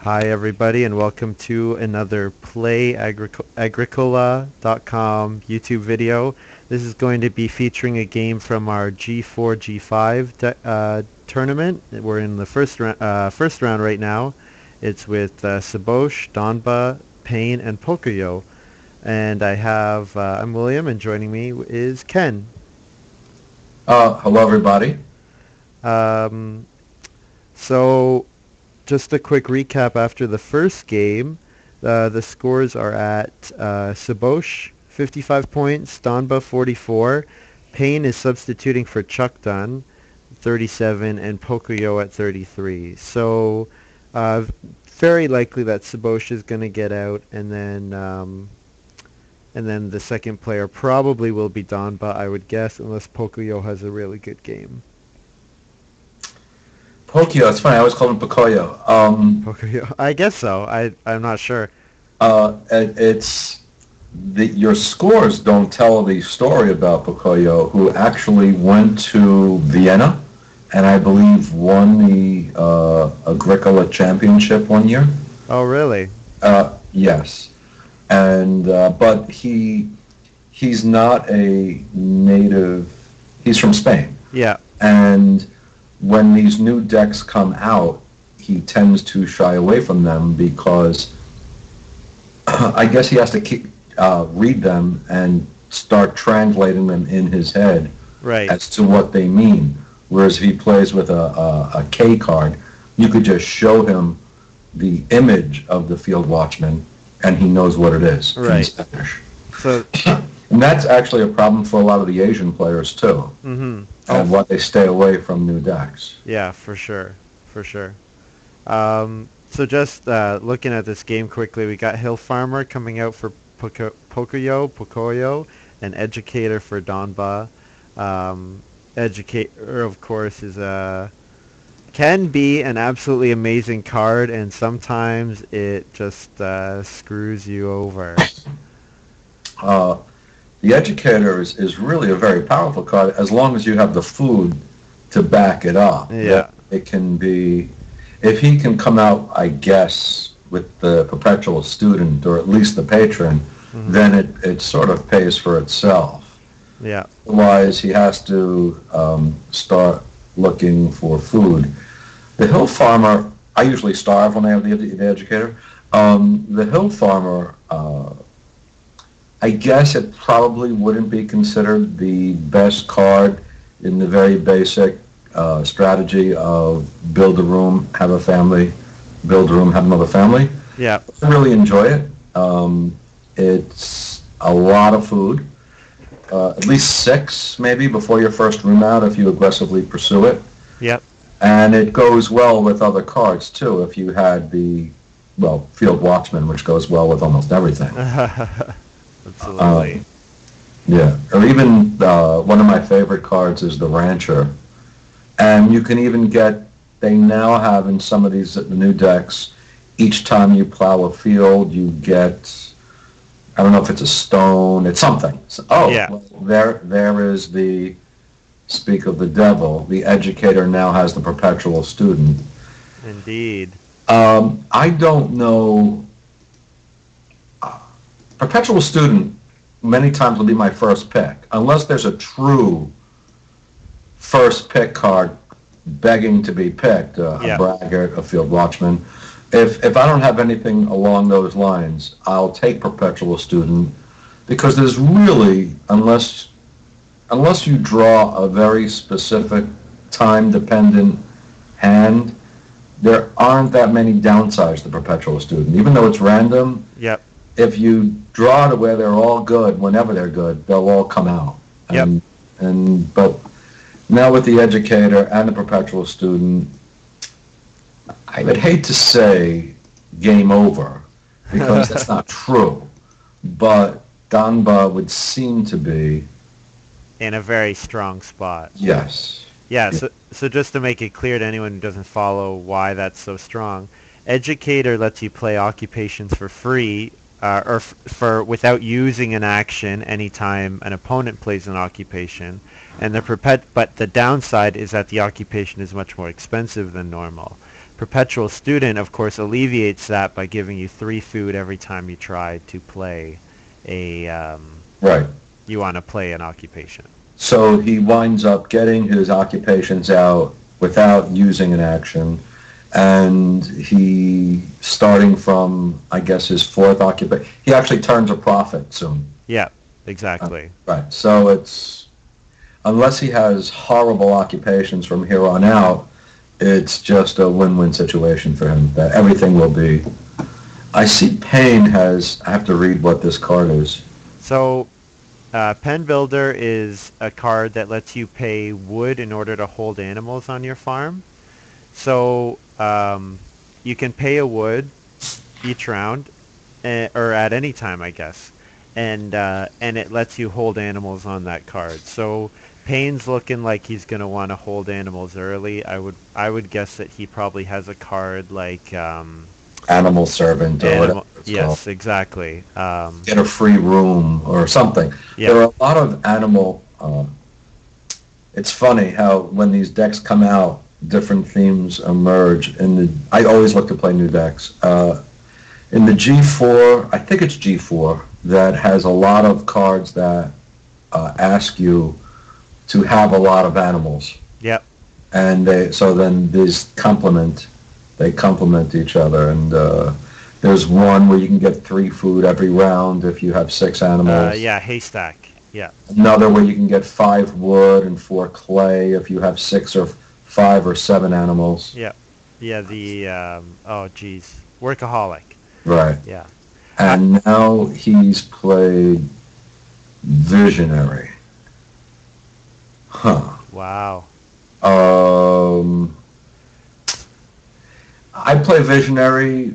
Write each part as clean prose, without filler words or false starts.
Hi everybody and welcome to another Play-agricola.com YouTube video. This is going to be featuring a game from our G4G5 tournament. We're in the first round right now. It's with Sebosch, Donba, Payne, and Pocoyo. And I'm William, and joining me is Ken. Hello everybody. So just a quick recap after the first game. The scores are at Sebosch 55 points, Donba 44, Payne is substituting for Chuck Dunn 37, and Pocoyo at 33. So very likely that Sebosch is going to get out, and then the second player probably will be Donba, I would guess, unless Pocoyo has a really good game. Pocoyo, it's funny, I always call him Pocoyo. Pocoyo, I guess so. I'm not sure. Your scores don't tell the story about Pocoyo, who actually went to Vienna and I believe won the Agricola championship one year. Oh, really? Yes. And but he's not a native. He's from Spain. Yeah. And when these new decks come out, he tends to shy away from them because I guess he has to read them and start translating them in his head as to what they mean. Whereas if he plays with a K card, you could just show him the image of the field watchman and he knows what it is in Spanish. So, and that's actually a problem for a lot of the Asian players too. Mm-hmm. And why they stay away from new decks. Yeah, for sure. So just looking at this game quickly, we got Hill Farmer coming out for Pocoyo, and Educator for Donba. Educator, of course, can be an absolutely amazing card, and sometimes it just screws you over. The Educator is really a very powerful card as long as you have the food to back it up. Yeah. It can be, if he can come out, I guess, with the perpetual student or at least the patron, then it sort of pays for itself. Yeah. Otherwise, he has to start looking for food. The Hill Farmer, I usually starve when I have the Educator. The Hill Farmer, I guess it probably wouldn't be considered the best card in the very basic strategy of build a room, have a family, build a room, have another family. Yeah. I really enjoy it. It's a lot of food, at least 6 maybe before your first room out if you aggressively pursue it. Yep. And it goes well with other cards too if you had the, Field Watchman, which goes well with almost everything. Absolutely. Yeah, or even one of my favorite cards is the Rancher. And you can even they now have in some of the new decks, each time you plow a field, you get, I don't know if it's a stone, it's something. So, yeah. Well, there is the, speak of the devil, the Educator now has the perpetual student. Indeed. I don't know. Perpetual student many times will be my first pick, unless there's a true first pick card begging to be picked, a braggart, a field watchman. If I don't have anything along those lines, I'll take perpetual student because there's really, unless you draw a very specific time-dependent hand, there aren't that many downsides to perpetual student. Even though it's random, if you draw to where they're all good, whenever they're good, they'll all come out. But now with the Educator and the perpetual student, I would hate to say game over because that's not true. But Donba would seem to be in a very strong spot. Yes. Yeah, so just to make it clear to anyone who doesn't follow why that's so strong, Educator lets you play occupations for free for without using an action anytime an opponent plays an occupation, and but the downside is that the occupation is much more expensive than normal. Perpetual Student, of course, alleviates that by giving you 3 food every time you try to play Right. you want to play an occupation. So he winds up getting his occupations out without using an action, and he, starting from, I guess, his 4th occupation, he actually turns a profit soon. Yeah, exactly. Right. So it's, unless he has horrible occupations from here on out, it's just a win-win situation for him, that everything will be. I see Payne has, I have to read what this card is. So, Pen Builder is a card that lets you pay wood in order to hold animals on your farm. So, you can pay a wood each round, or at any time, I guess, and it lets you hold animals on that card. So, Payne's looking like he's going to want to hold animals early. I would guess that he probably has a card like Animal servant or whatever it's yes, called. exactly. Get a free room or something. Yeah. There are a lot of animal. It's funny how when these decks come out, different themes emerge. I always look to play new decks. In the G4, I think it's G4, that has a lot of cards that ask you to have a lot of animals. Yep. And then they complement each other. And there's one where you can get 3 food every round if you have 6 animals. Yeah, haystack. Yeah. Another where you can get 5 wood and 4 clay if you have 6 or 5 or 7 animals. Yeah. Yeah, Workaholic. Right. Yeah. And now he's played Visionary. Huh. Wow. I play Visionary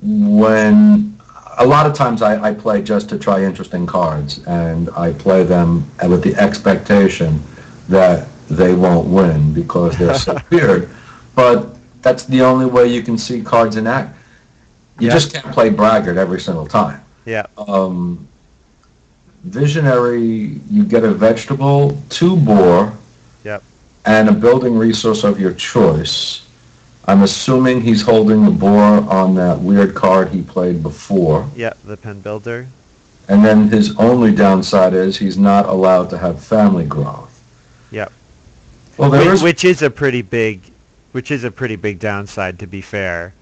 when, a lot of times I play just to try interesting cards, and I play them with the expectation that they won't win because they're so weird. But that's the only way you can see cards in act. You just can't play Braggart every single time. Yeah. Visionary, you get a vegetable, 2 boar, Yep. and a building resource of your choice. I'm assuming he's holding the boar on that weird card he played before. Yeah, the Pen Builder. And then his only downside is he's not allowed to have family growth. Yep. Well, which is a pretty big downside, to be fair.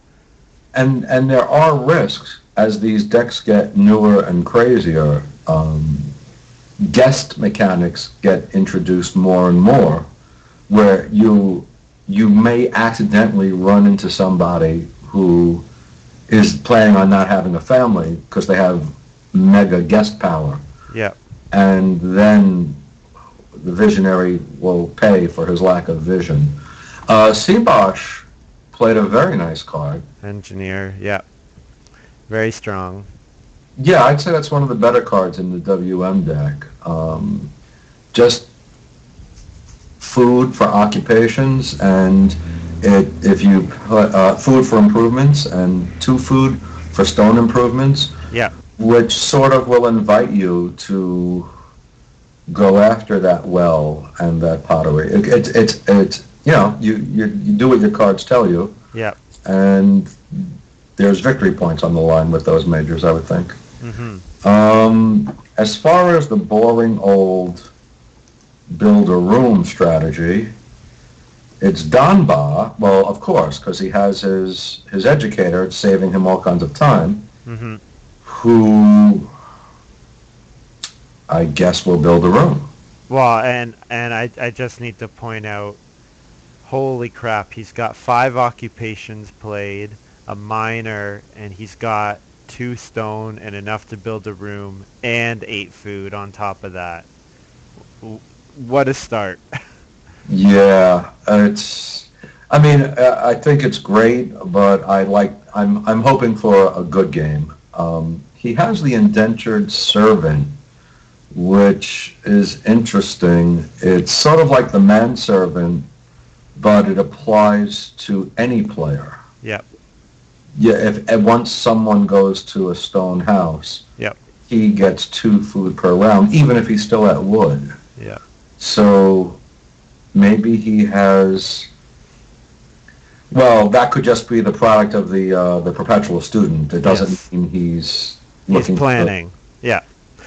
And there are risks as these decks get newer and crazier. Guest mechanics get introduced more and more, where you may accidentally run into somebody who is planning on not having a family because they have mega guest power. Yeah. And then the Visionary will pay for his lack of vision. Sebosch played a very nice card. Engineer, yeah. Very strong. Yeah, I'd say that's one of the better cards in the WM deck. Just food for occupations, and if you put food for improvements and 2 food for stone improvements. Yeah. Which sort of will invite you to go after that well and that pottery. It's you do what your cards tell you. Yeah. And there's victory points on the line with those majors, I would think. Mm-hmm. As far as the boring old build a room strategy, it's Donba, well, of course, because he has his educator, it's saving him all kinds of time, Mm-hmm. who I guess will build a room. Well, and I just need to point out, holy crap, he's got 5 occupations played, a miner, and he's got 2 stone and enough to build a room, and 8 food on top of that. What a start. Yeah, I think it's great, but I'm hoping for a good game. He has the indentured servant, which is interesting. It's sort of like the manservant, but it applies to any player. Yep. Yeah, if once someone goes to a stone house, Yep. he gets 2 food per round, even if he's still at wood. Yeah. So maybe he has, Well, that could just be the product of the perpetual student. It doesn't Yes. mean he's He's looking for. planning. Yeah.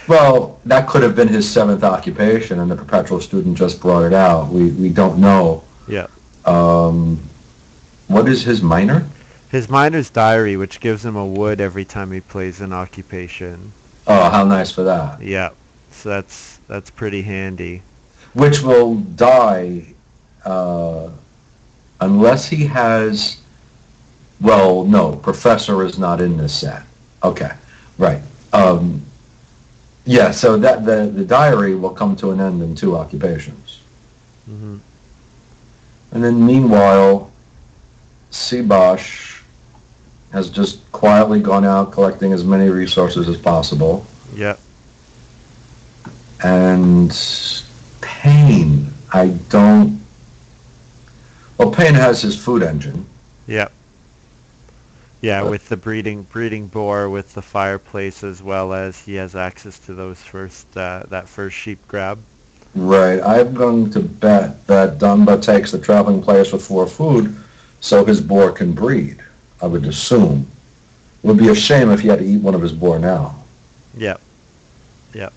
Well, that could have been his seventh occupation, and the perpetual student just brought it out. We don't know. Yeah. Um, what is his minor? His miner's diary, which gives him a wood every time he plays an occupation. Oh, how nice for that. Yeah. So that's pretty handy. Which will die uh, unless he has. Well, no, Professor is not in this set. Okay, right. Yeah, so that the diary will come to an end in two occupations. Hmm. And then meanwhile, Sebosch has just quietly gone out collecting as many resources as possible. Yep. And Payne, I don't... Well, Payne has his food engine. Yep. Yeah, But, with the breeding boar, with the fireplace, as well as he has access to those that first sheep grab. right, I'm going to bet that Dunbar takes the traveling players with 4 food so his boar can breed, I would assume. It would be a shame if he had to eat one of his boar now. Yep. Yep.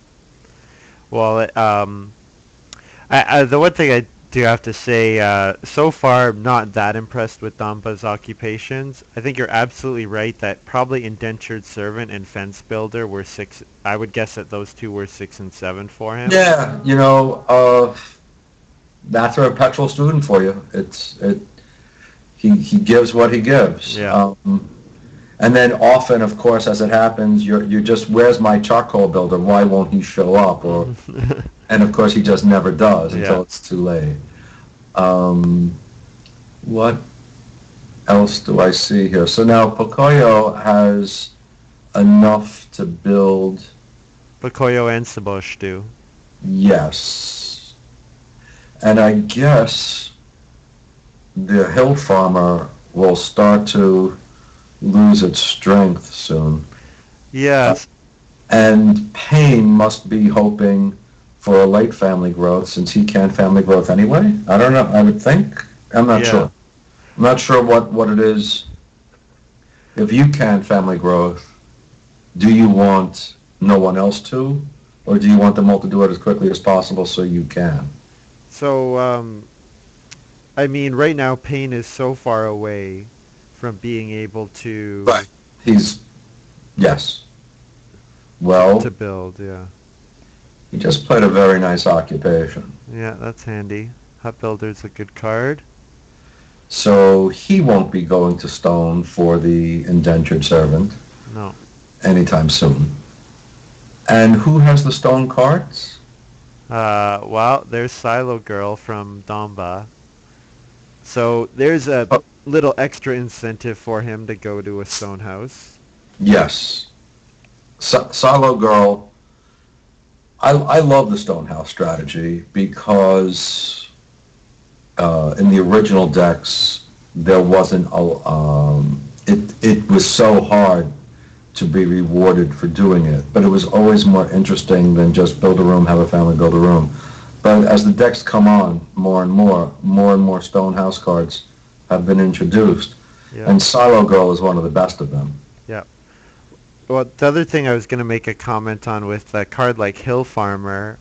Well, the one thing I do have to say, so far, I'm not that impressed with Damba's occupations. I think you're absolutely right that probably indentured servant and fence builder were 6. I would guess that those two were 6 and 7 for him. Yeah, that's a perpetual student for you. He gives what he gives. Yeah. And then often, of course, as it happens, you're just, where's my charcoal builder? Why won't he show up? Or and of course, he just never does until Yeah. it's too late. What else do I see here? So now Pocoyo has enough to build. Pocoyo and Sebosch do. Yes. And I guess the hill farmer will start to lose its strength soon. Yes. And Payne must be hoping for a late family growth since he can't family growth anyway. I don't know. I would think. I'm not Yeah. sure. I'm not sure what it is. If you can't family growth, do you want no one else to? Or do you want them all to do it as quickly as possible so you can? So, I mean, right now, Payne is so far away from being able to Right. He's, yes. Well, to build. Yeah. he just played a very nice occupation. Yeah, that's handy. Hut Builder's a good card. So he won't be going to stone for the indentured servant No. anytime soon. And who has the stone cards? Well, there's Silo Girl from Damba. So there's a little extra incentive for him to go to a stone house. Yes. Silo Girl, I love the stone house strategy because in the original decks there wasn't it was so hard to be rewarded for doing it, but it was always more interesting than just build a room, have a family, build a room. But as the decks come on, more and more stone house cards have been introduced, Yeah. and Silo Girl is one of the best of them. Yeah. Well, the other thing I was going to make a comment on with a card like Hill Farmer,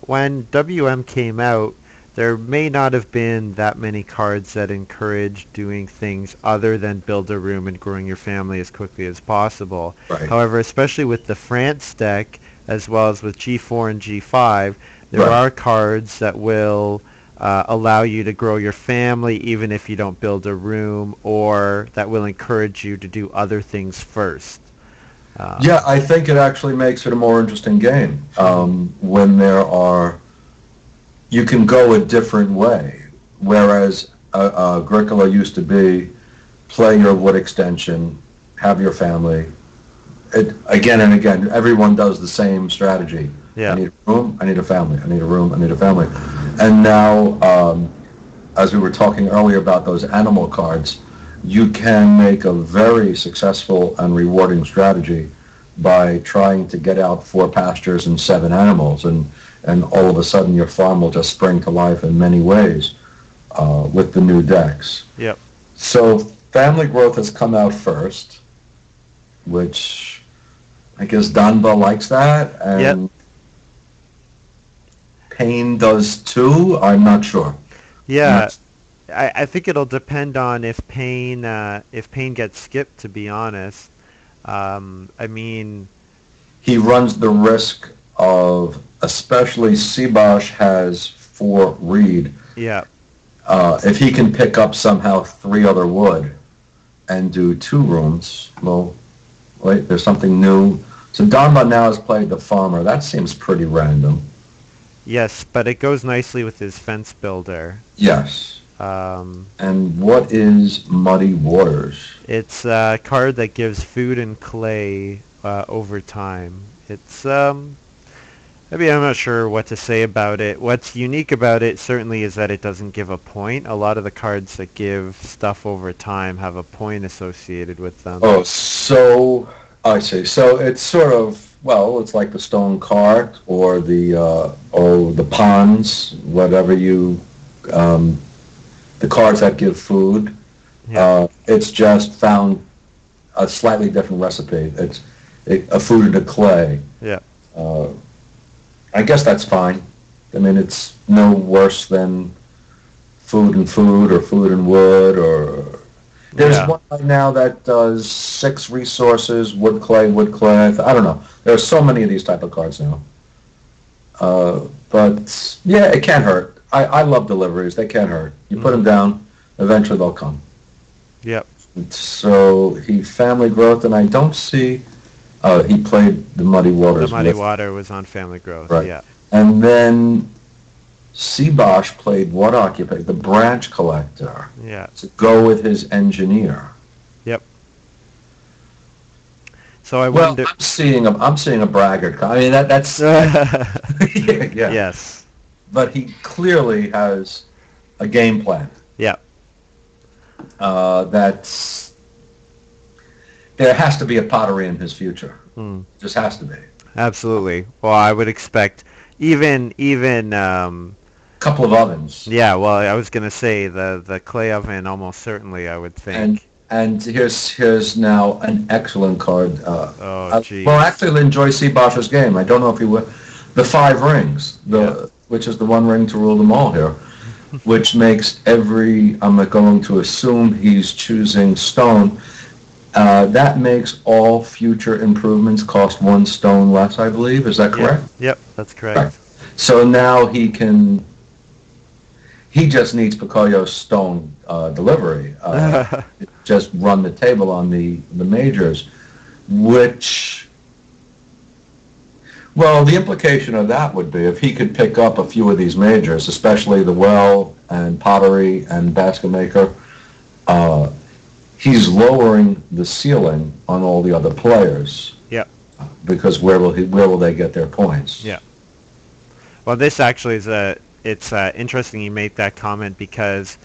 when WM came out, there may not have been that many cards that encourage doing things other than build a room and growing your family as quickly as possible. Right. However, especially with the France deck, as well as with G4 and G5, there Right. are cards that will allow you to grow your family even if you don't build a room, or that will encourage you to do other things first. Yeah, I think it actually makes it a more interesting game when you can go a different way. Whereas Agricola used to be play your wood extension, have your family. Again and again, everyone does the same strategy. Yeah. I need a room, I need a family. I need a room, I need a family. And now, as we were talking earlier about those animal cards, you can make a very successful and rewarding strategy by trying to get out 4 pastures and 7 animals, and all of a sudden your farm will just spring to life in many ways with the new decks. Yep. So family growth has come out first, which I guess Danba likes that, Yep. and Pain does too. I'm not sure. Yeah. I think it'll depend on if Pain gets skipped, to be honest. I mean, He runs the risk of, especially Sebosch has 4 reed. yeah. If he can pick up somehow 3 other wood and do 2 rooms, well, wait, there's something new. So Danba now has played the farmer. That seems pretty random. Yes, but it goes nicely with his fence builder. Yes. Um, And what is Muddy Waters? it's a card that gives food and clay over time. Maybe I'm not sure what to say about it. What's unique about it certainly is that it doesn't give a point. A lot of the cards that give stuff over time have a point associated with them. Oh, so I see. So it's sort of, well, it's like the stone cart or the ponds, whatever the cards that give food. Yeah. It's just found a slightly different recipe. It's a food and a clay. Yeah. Uh, I guess that's fine. I mean, it's no worse than food and food or food and wood or... There's Yeah. one right now that does 6 resources, wood, clay, wood, clay. I don't know. There are so many of these type of cards now. But, yeah, it can't hurt. I love deliveries. They can't hurt. You put them down, eventually they'll come. Yep. So he family growth, and I don't see... he played the Muddy Waters. The Muddy Water was on family growth. Right. Yeah. And then Sebosch played what occupation? The branch collector. Yeah. To go with his engineer. Yep. So I Well, wonder. I'm seeing a braggart. I mean that's yeah. Yes. But he clearly has a game plan. Yeah. That's there has to be a pottery in his future. Mm. Just has to be. Absolutely. Well, I would expect even Couple of ovens. yeah, well, I was going to say the clay oven almost certainly, I would think. And here's now an excellent card. Oh, geez. Well, actually, enjoy Sebosch's game. I don't know if he would. The 5 rings, which is the 1 ring to rule them all here, which makes I'm going to assume he's choosing stone. That makes all future improvements cost 1 stone less, I believe. Is that correct? Yep, that's correct. So now he just needs Pocoyo's stone delivery. Just run the table on the majors, which, well, the implication of that would be if he could pick up a few of these majors, especially the well and pottery and basket maker, he's lowering the ceiling on all the other players. Yep. Because where will they get their points? Yeah. Well, this actually is it's interesting you make that comment because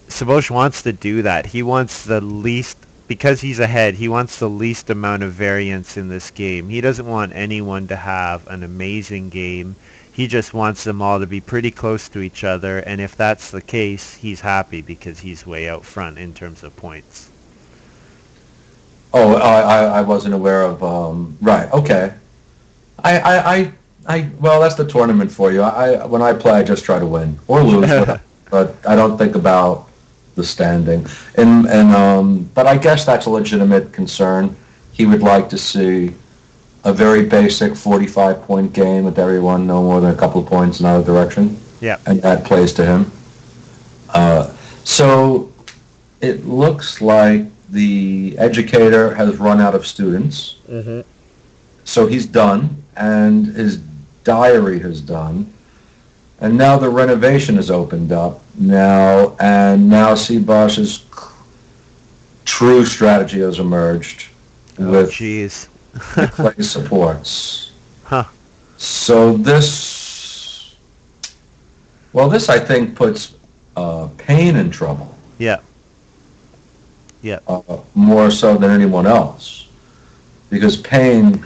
Sebosch wants to do that. He wants the least, because he's ahead, he wants the least amount of variance in this game. He doesn't want anyone to have an amazing game. He just wants them all to be pretty close to each other, and if that's the case, he's happy because he's way out front in terms of points. Oh, I wasn't aware of, right, okay. Well, that's the tournament for you. When I play, I just try to win or lose, but I don't think about the standing. But I guess that's a legitimate concern. He would like to see a very basic 45-point game with everyone no more than a couple of points in either direction. Yeah. And that plays to him. So it looks like the educator has run out of students. Mm-hmm. So he's done, and his diary has done, and now the renovation has opened up now, and now Sebosch's true strategy has emerged with the clay supports. Huh. So this I think puts Payne in trouble. Yeah. Yeah. More so than anyone else, because Payne,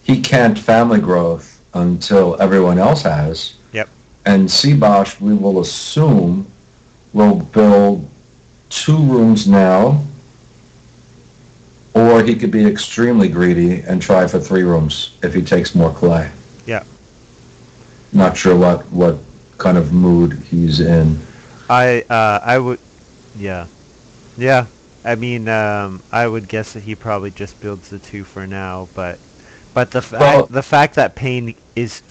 he can't family growth until everyone else has. Yep. And Sebosch, we will assume, will build 2 rooms now, or he could be extremely greedy and try for 3 rooms if he takes more clay. Yeah. Not sure what kind of mood he's in. I would, yeah. Yeah. I mean, I would guess that he probably just builds the 2 for now, but Well, the fact that Payne is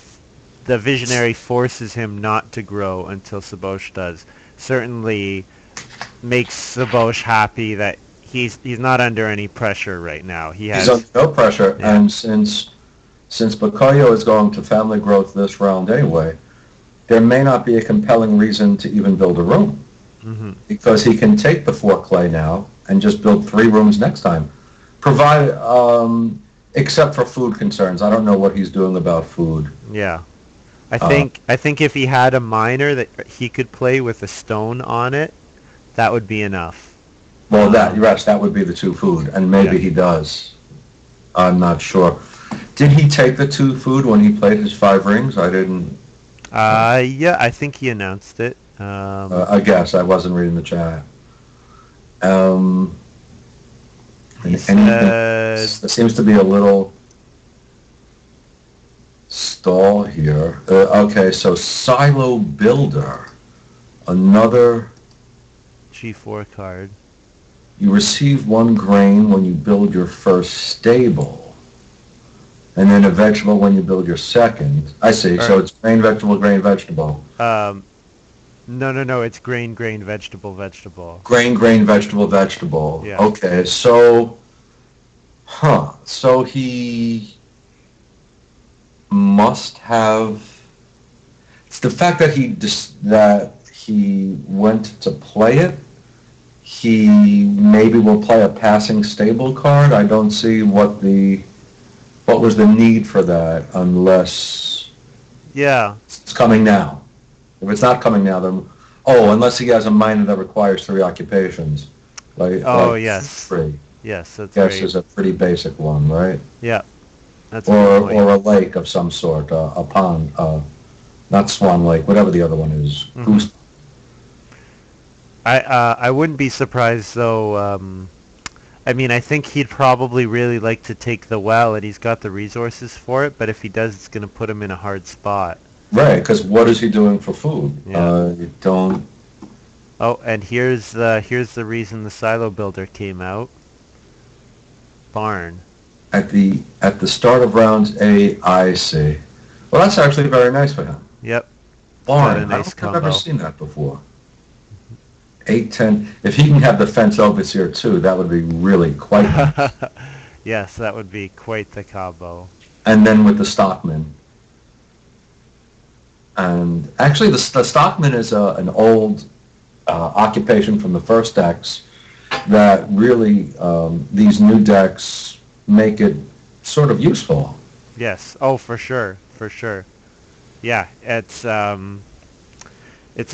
the visionary forces him not to grow until Sebosch does certainly makes Sebosch happy that he's not under any pressure right now. he's under no pressure, Yeah. and since Pocoyo is going to family growth this round anyway, there may not be a compelling reason to even build a room. Mm-hmm. Because he can take the 4 clay now and just build 3 rooms next time. Except for food concerns. I don't know what he's doing about food. Yeah. I think if he had a miner that he could play with a stone on it, that would be enough. Well, that would be the 2 food, and maybe he does. I'm not sure. Did he take the 2 food when he played his 5 rings? I didn't. Yeah, I think he announced it. I guess I wasn't reading the chat. There seems to be a little stall here. Okay, so Silo Builder, another. G4 card. You receive 1 grain when you build your first stable, and then a vegetable when you build your second. I see. So it's grain, vegetable, grain, vegetable. No. It's grain, vegetable, vegetable. Grain, vegetable, vegetable. Yeah. Okay, so, so he must have. It's the fact that he went to play it. He maybe will play a passing stable card. I don't see what was the need for that unless it's coming now. If it's not coming now, then unless he has a miner that requires 3 occupations, like yes, 3. Yes, that's Guess right. is a pretty basic one, right? Yeah, that's or a lake of some sort, a pond, not Swan Lake, whatever the other one is. Mm-hmm. Goose. I wouldn't be surprised though. I mean, I think he'd probably really like to take the well, and he's got the resources for it. But if he does, it's going to put him in a hard spot. Right, because what is he doing for food? Yeah. You don't. Oh, and here's the reason the silo builder came out. Barn. At the start of round A, I see. Well, that's actually very nice for him. Yep. Barn. Got a nice I don't think combo. I've ever seen that before. 8-10. If he can have the fence overseer too, that would be really quite nice. Yes, that would be quite the combo. And then with the stockman. And actually, the stockman is an old occupation from the first decks that really these new decks make it sort of useful. Yes. Oh, for sure. Yeah, it's a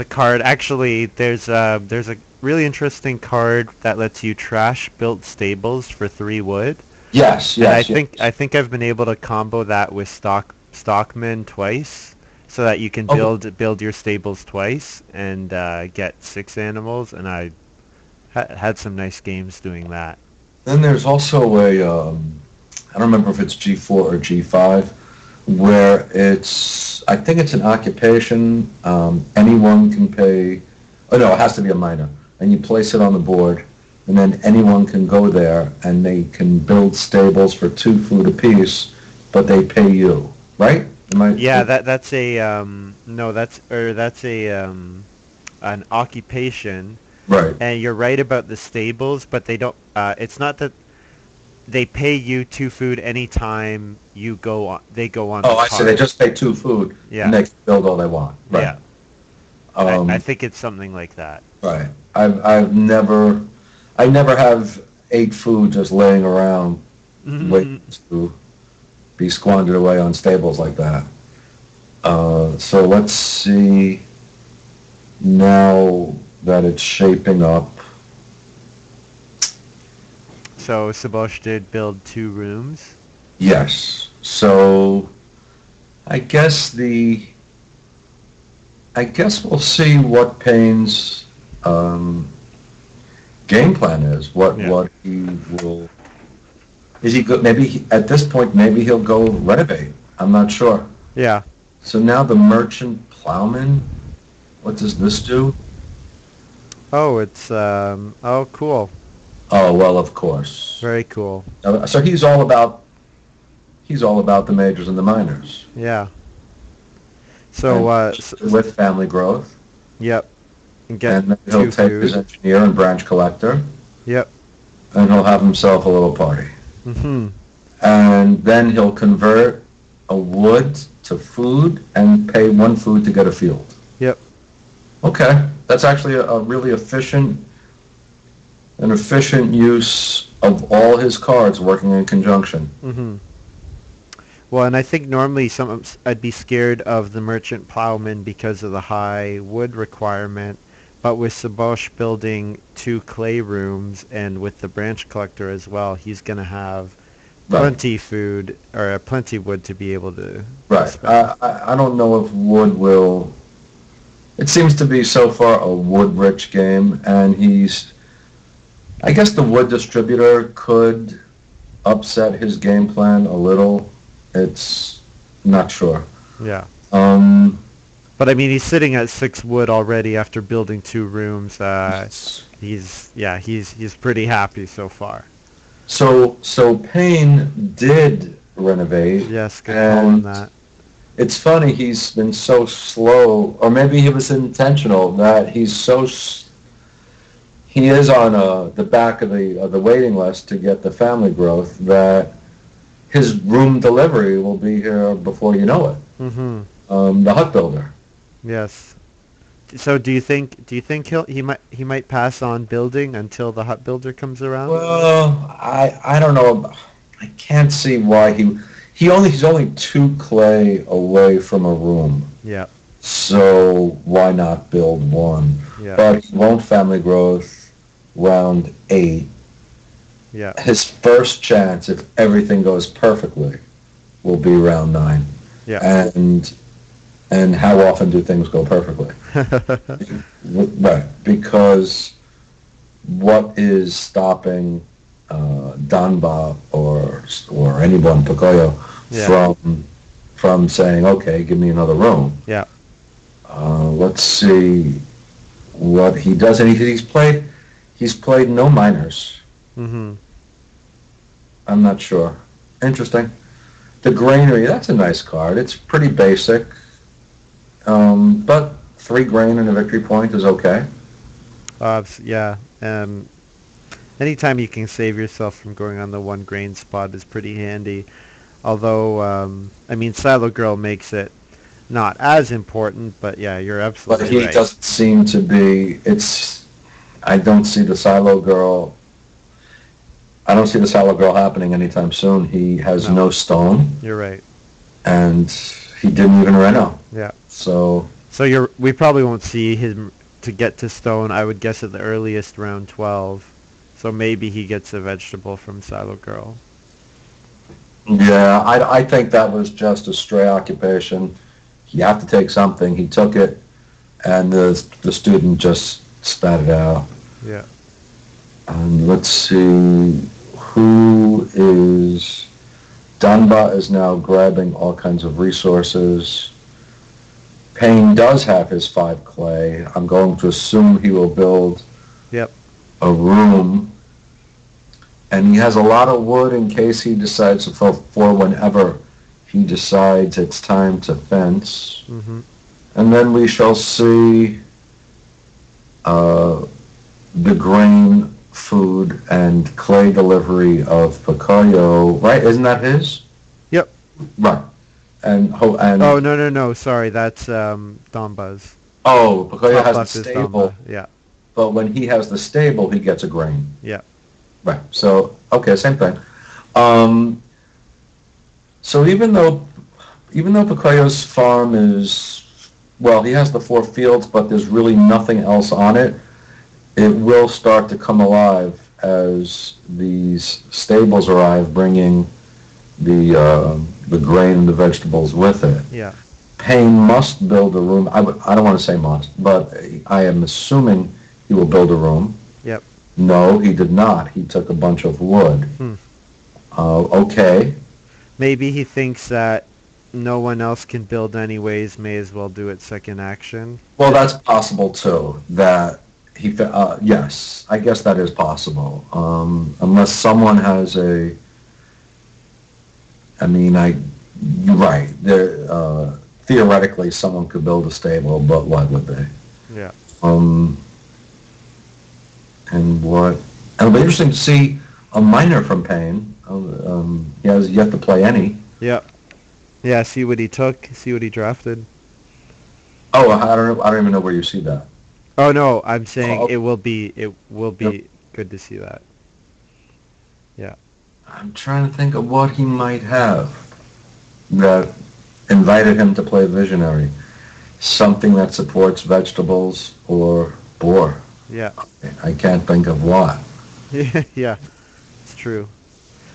card. Actually, there's a really interesting card that lets you trash built stables for 3 wood. Yes. And I think I've been able to combo that with stockman twice, so that you can build your stables twice and get 6 animals. And I had some nice games doing that. Then there's also I don't remember if it's G4 or G5, where I think it's an occupation. Anyone can pay. Oh no, it has to be a miner, and you place it on the board, and then anyone can go there and they can build stables for 2 food apiece, but they pay you, right? That's an occupation. Right. And you're right about the stables, but they don't. It's not that they pay you 2 food anytime you go on. They go on. Oh, I see. They just pay 2 food, and they can build all they want. Right. Yeah. I think it's something like that. Right. I never have 8 food just laying around waiting to be squandered away on stables like that. So let's see now that it's shaping up. So Sebosch did build 2 rooms? Yes. So I guess we'll see what Payne's game plan is. What he will. Is he good? Maybe at this point, maybe he'll go renovate. I'm not sure. Yeah. So now the merchant plowman. What does this do? Oh, it's oh, cool. Oh well, of course. Very cool. So he's all about the majors and the minors. Yeah. So with family growth. Yep. And then he'll take his engineer and branch collector. Yep. And he'll have himself a little party. Mm-hmm. And then he'll convert a wood to food and pay one food to get a field. Yep. Okay, that's actually a really efficient use of all his cards working in conjunction. Mm-hmm. Well, and I think normally I'd be scared of the merchant plowman because of the high wood requirement, but with Sebosch building 2 clay rooms and with the branch collector as well, he's going to have plenty food or plenty wood to be able to. Right. I don't know if wood will. It seems to be so far a wood-rich game, and I guess the wood distributor could upset his game plan a little. It's not sure. Yeah. But I mean, he's sitting at 6 wood already after building 2 rooms. He's pretty happy so far. So Payne did renovate. Yes, good call on that. It's funny, he's been so slow, or maybe it was intentional, that he is on the back of the waiting list to get the family growth, that his room delivery will be here before you know it. Mm-hmm. The hut builder. Yes. So do you think he might pass on building until the hut builder comes around? Well, I don't know. I can't see why he's only 2 clay away from a room. Yeah. So why not build 1? Yeah. But he won't family growth round 8. Yeah. His first chance, if everything goes perfectly, will be round 9. Yeah. And how often do things go perfectly? Right. Because what is stopping Danba or anyone, Pocoyo, from saying, okay, give me another room? Yeah. Let's see what he does. And he's played no minors. Mm-hmm. I'm not sure. Interesting. The Granary, that's a nice card. It's pretty basic. But 3 grain and a victory point is okay. Yeah. Anytime you can save yourself from going on the 1 grain spot is pretty handy. Although, I mean, Silo Girl makes it not as important, but yeah, you're absolutely right. But he doesn't seem to be, I don't see the Silo Girl happening anytime soon. He has no stone. You're right. And he didn't even reno. Yeah. So we probably won't see him to get to stone, I would guess at the earliest round 12. So maybe he gets a vegetable from Silo Girl. Yeah, I think that was just a stray occupation. You have to take something. He took it, and the student just spat it out. Yeah. And let's see, who is... Danba is now grabbing all kinds of resources. Payne does have his 5 clay. I'm going to assume he will build a room. And he has a lot of wood in case he decides for whenever he decides it's time to fence. Mm-hmm. And then we shall see the grain, food, and clay delivery of Pocoyo, right? Isn't that his? Yep. Right. And oh, no. Sorry, that's Danba's. Oh, Pocoyo has the stable. Danba. Yeah. But when he has the stable, he gets a grain. Yeah. Right. So, okay, same thing. So even though Pocoyo's farm is, well, he has the 4 fields, but there's really nothing else on it, it will start to come alive as these stables arrive, bringing the grain and the vegetables with it. Yeah. Payne must build a room. I don't want to say must, but I am assuming he will build a room. Yep. No, he did not. He took a bunch of wood. Hmm. Okay. Maybe he thinks that no one else can build anyways, may as well do it second action. Well, that's possible too. That yes, I guess that is possible. Unless someone has a, I mean, you're right. Theoretically, someone could build a stable, but why would they? Yeah. Um, and what? It'll be interesting to see a miner from Payne. He has yet to play any. Yep. Yeah, see what he took, see what he drafted. Oh, I don't know. I don't even know where you see that. Oh no, I'm saying Oh, it will be good to see that. Yeah. I'm trying to think of what he might have that invited him to play Visionary. Something that supports vegetables or boar. Yeah. I can't think of what. Yeah, it's true.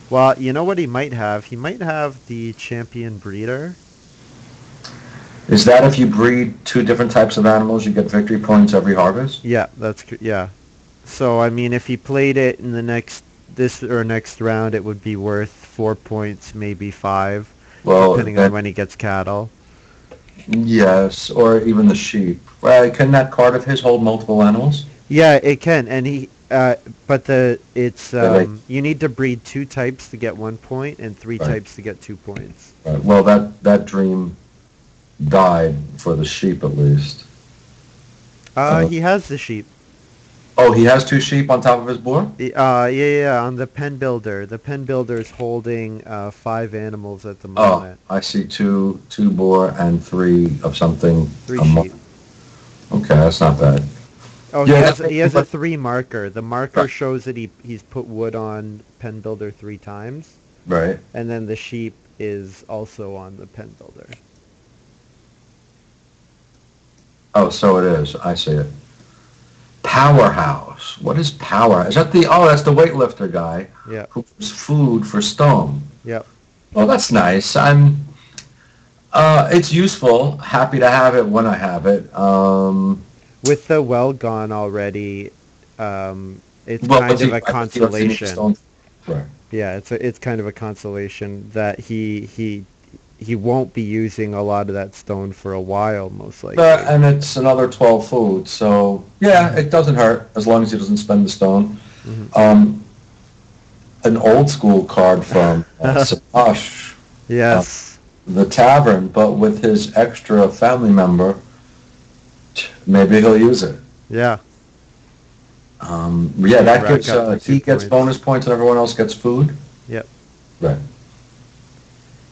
Well, you know what he might have? He might have the champion breeder. Is that if you breed two different types of animals, you get victory points every harvest? Yeah, yeah. So I mean, if he played it in the next round, it would be worth 4 points, maybe five, Well, depending on when he gets cattle. yes, or even the sheep. Well, can that card of his hold multiple animals? Yeah, it can, and but Yeah, you need to breed two types to get 1 point, and three right, types to get 2 points. right. Well, that dream died for the sheep at least. Uh, He has the sheep. oh, he has two sheep on top of his boar? Yeah, on the pen builder. The pen builder is holding 5 animals at the Oh, moment. I see two boar and three of something. Three A sheep. Okay, that's not bad. Oh, he Yeah, has that, he has a but 3 marker. The marker right, shows that he's put wood on pen builder 3 times, right. and then the sheep is also on the pen builder. Oh, so it is. I see it. Powerhouse. What is power? Is that the? Oh, that's the weightlifter guy Yep. who gives food for stone. Yep. Well, that's nice. It's useful. Happy to have it when I have it. With the well gone already, it's Well, kind of a I think he lets you need consolation. stone. Right. Yeah, it's kind of a consolation that he won't be using a lot of that stone for a while, most likely. And it's another 12 food, so yeah, Hmm. it doesn't hurt as long as he doesn't spend the stone. Hmm. Um, an old school card from Sebosch, uh, Yes. the tavern, but with his extra family member, maybe he'll use it. Yeah. Yeah, that Rack gives up the two he gets points. bonus points and everyone else gets food. Yep. Right,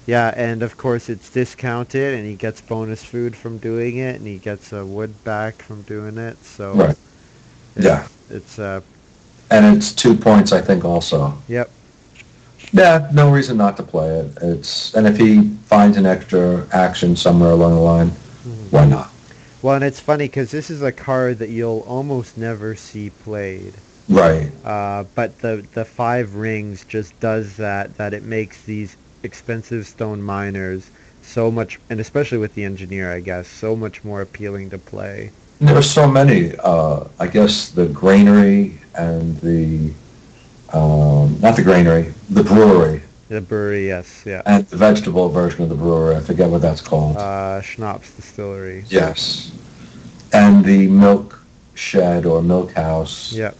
Yeah, and of course it's discounted, and he gets bonus food from doing it, and he gets a wood back from doing it. So right, it's yeah, it's and it's 2 points, I think, also. yep. Yeah, no reason not to play it. And if he finds an extra action somewhere along the line, Mhm. why not? Well, and it's funny because this is a card that you'll almost never see played. Right. But the 5 rings just does that it makes these expensive stone miners so much, and especially with the engineer, I guess, so much more appealing to play. There are so many. I guess the granary and not the granary, the brewery, The brewery, yes, yeah. and the vegetable version of the brewery. I forget what that's called. Schnapps Distillery. Yes. And the milk shed or milk house, Yep.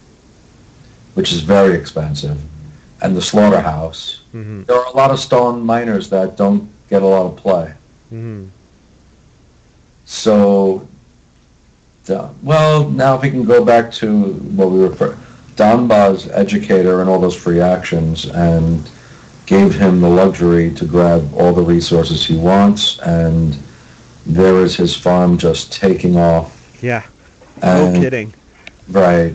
which is very expensive, and the slaughterhouse. Mhm. There are a lot of stone miners that don't get a lot of play. Mhm. So, well, now if we can go back to what we were, Danba's educator and all those free actions, and gave him the luxury to grab all the resources he wants, and there is his farm just taking off. Yeah. No And kidding. right,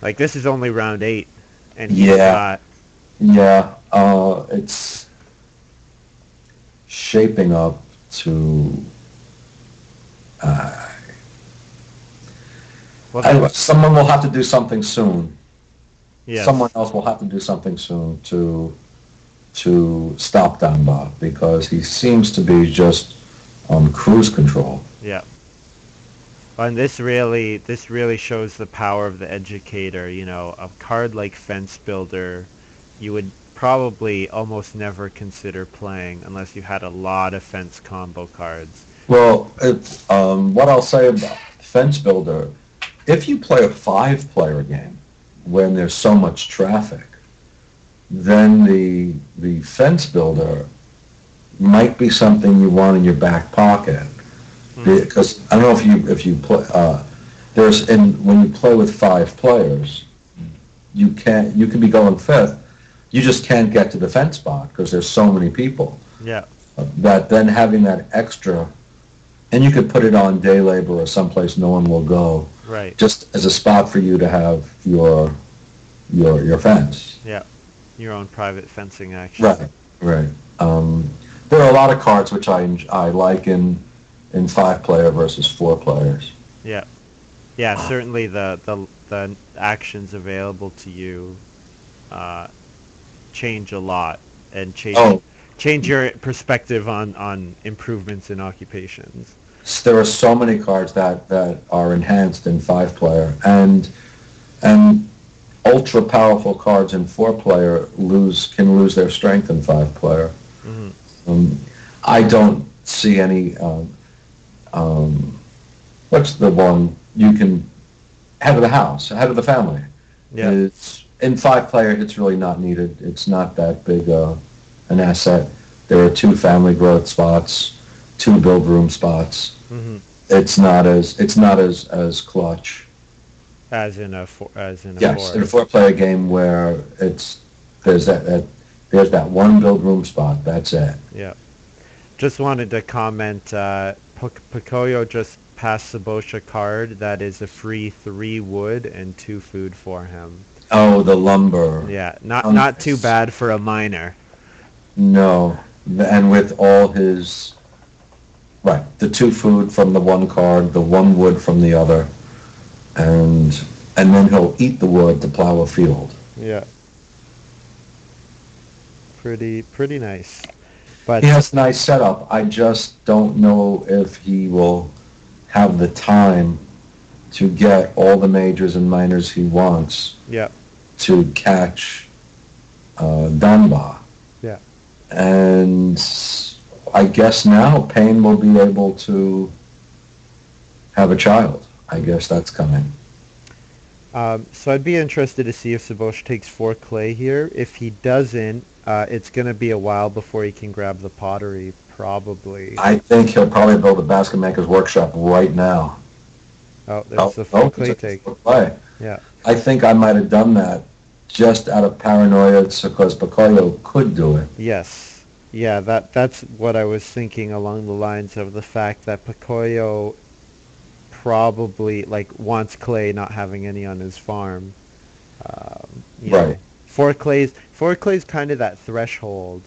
Like this is only round 8, and he's yeah, got. yeah, it's shaping up to. Uh, Well, that's Someone will have to do something soon. Someone yes. else will have to do something soon to stop Danba because he seems to be just on cruise control. Yeah. And this really shows the power of the educator. You know, a card like Fence Builder, you would probably almost never consider playing unless you had a lot of fence combo cards. Well, what I'll say about Fence Builder, if you play a five-player game when there's so much traffic, then the Fence Builder might be something you want in your back pocket. Because I don't know if you play when you play with five players, you can be going fifth. You just can't get to the fence spot because there's so many people. Yeah. That then having that extra, and you could put it on day labor or someplace no one will go. Right. Just as a spot for you to have your fence. Yeah. Your own private fencing action. Right. Right. There are a lot of cards which I like in five-player versus four players. Yeah. Yeah, certainly the actions available to you change a lot and change your perspective on improvements in occupations. There are so many cards that are enhanced in five-player, and ultra powerful cards in four-player can lose their strength in five-player. Mm-hmm. I don't see any. What's the one you can head of the house, head of the family? Yeah. It's in five-player. It's really not needed. It's not that big an asset. There are two family growth spots, two build room spots. Mm-hmm. It's not as clutch. As in a Yes, four. in a four-player game where there's that one build room spot. That's it. Yeah. Just wanted to comment, Pocoyo just passed Sebosch a card that is a free 3 wood and 2 food for him. Oh, the lumber. Yeah, not too bad for a miner. No, and with all his, right, the 2 food from the one card, the 1 wood from the other, and then he'll eat the wood to plow a field. Yeah. Pretty nice. But he has a nice setup. I just don't know if he will have the time to get all the majors and minors he wants. Yeah. To catch Dunbar. Yeah. And I guess now Payne will be able to have a child. I guess that's coming. So I'd be interested to see if Sebosch takes 4 clay here. If he doesn't, it's going to be a while before he can grab the pottery, probably. I think he'll probably build a basket maker's workshop right now. Oh, there's the 4 clay take. Play. Yeah. I think I might have done that just out of paranoia because Pocoyo could do it. Yes. Yeah, that's what I was thinking along the lines of the fact that Pocoyo probably wants clay, not having any on his farm. You right. know, 4 clay's kind of that threshold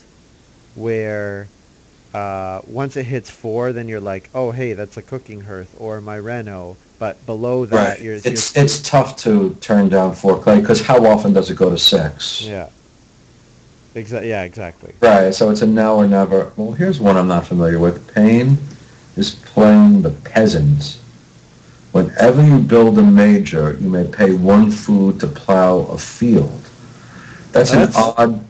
where once it hits 4, then you're like, oh hey, that's a cooking hearth or my reno. But below that, right. It's tough to turn down 4 clay because how often does it go to 6? Yeah. Exactly. Right. So it's a now or never. Well, here's one I'm not familiar with. Payne is playing the peasants. Whenever you build a major, you may pay 1 food to plow a field. That's an odd.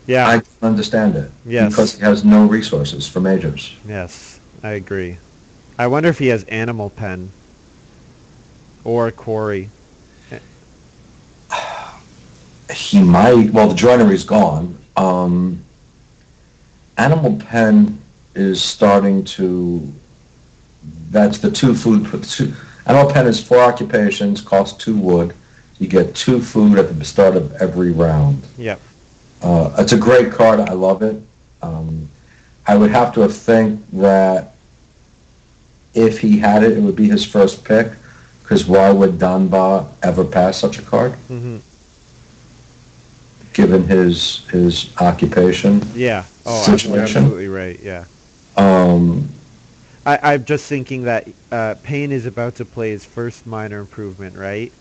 Yeah. I can understand it. Yes. Because he has no resources for majors. Yes, I agree. I wonder if he has animal pen or quarry. He might. Well, the joinery's gone. Animal pen is starting to. That's the 2 food. Animal pen is 4 occupations, costs 2 wood. You get 2 food at the start of every round. Yep. It's a great card. I love it. I would have to think that if he had it, it would be his first pick. Because why would Dunbar ever pass such a card? Mm-hmm. Given his occupation. Yeah. Oh, situation. absolutely right. Yeah. I'm just thinking that Payne is about to play his first minor improvement, right?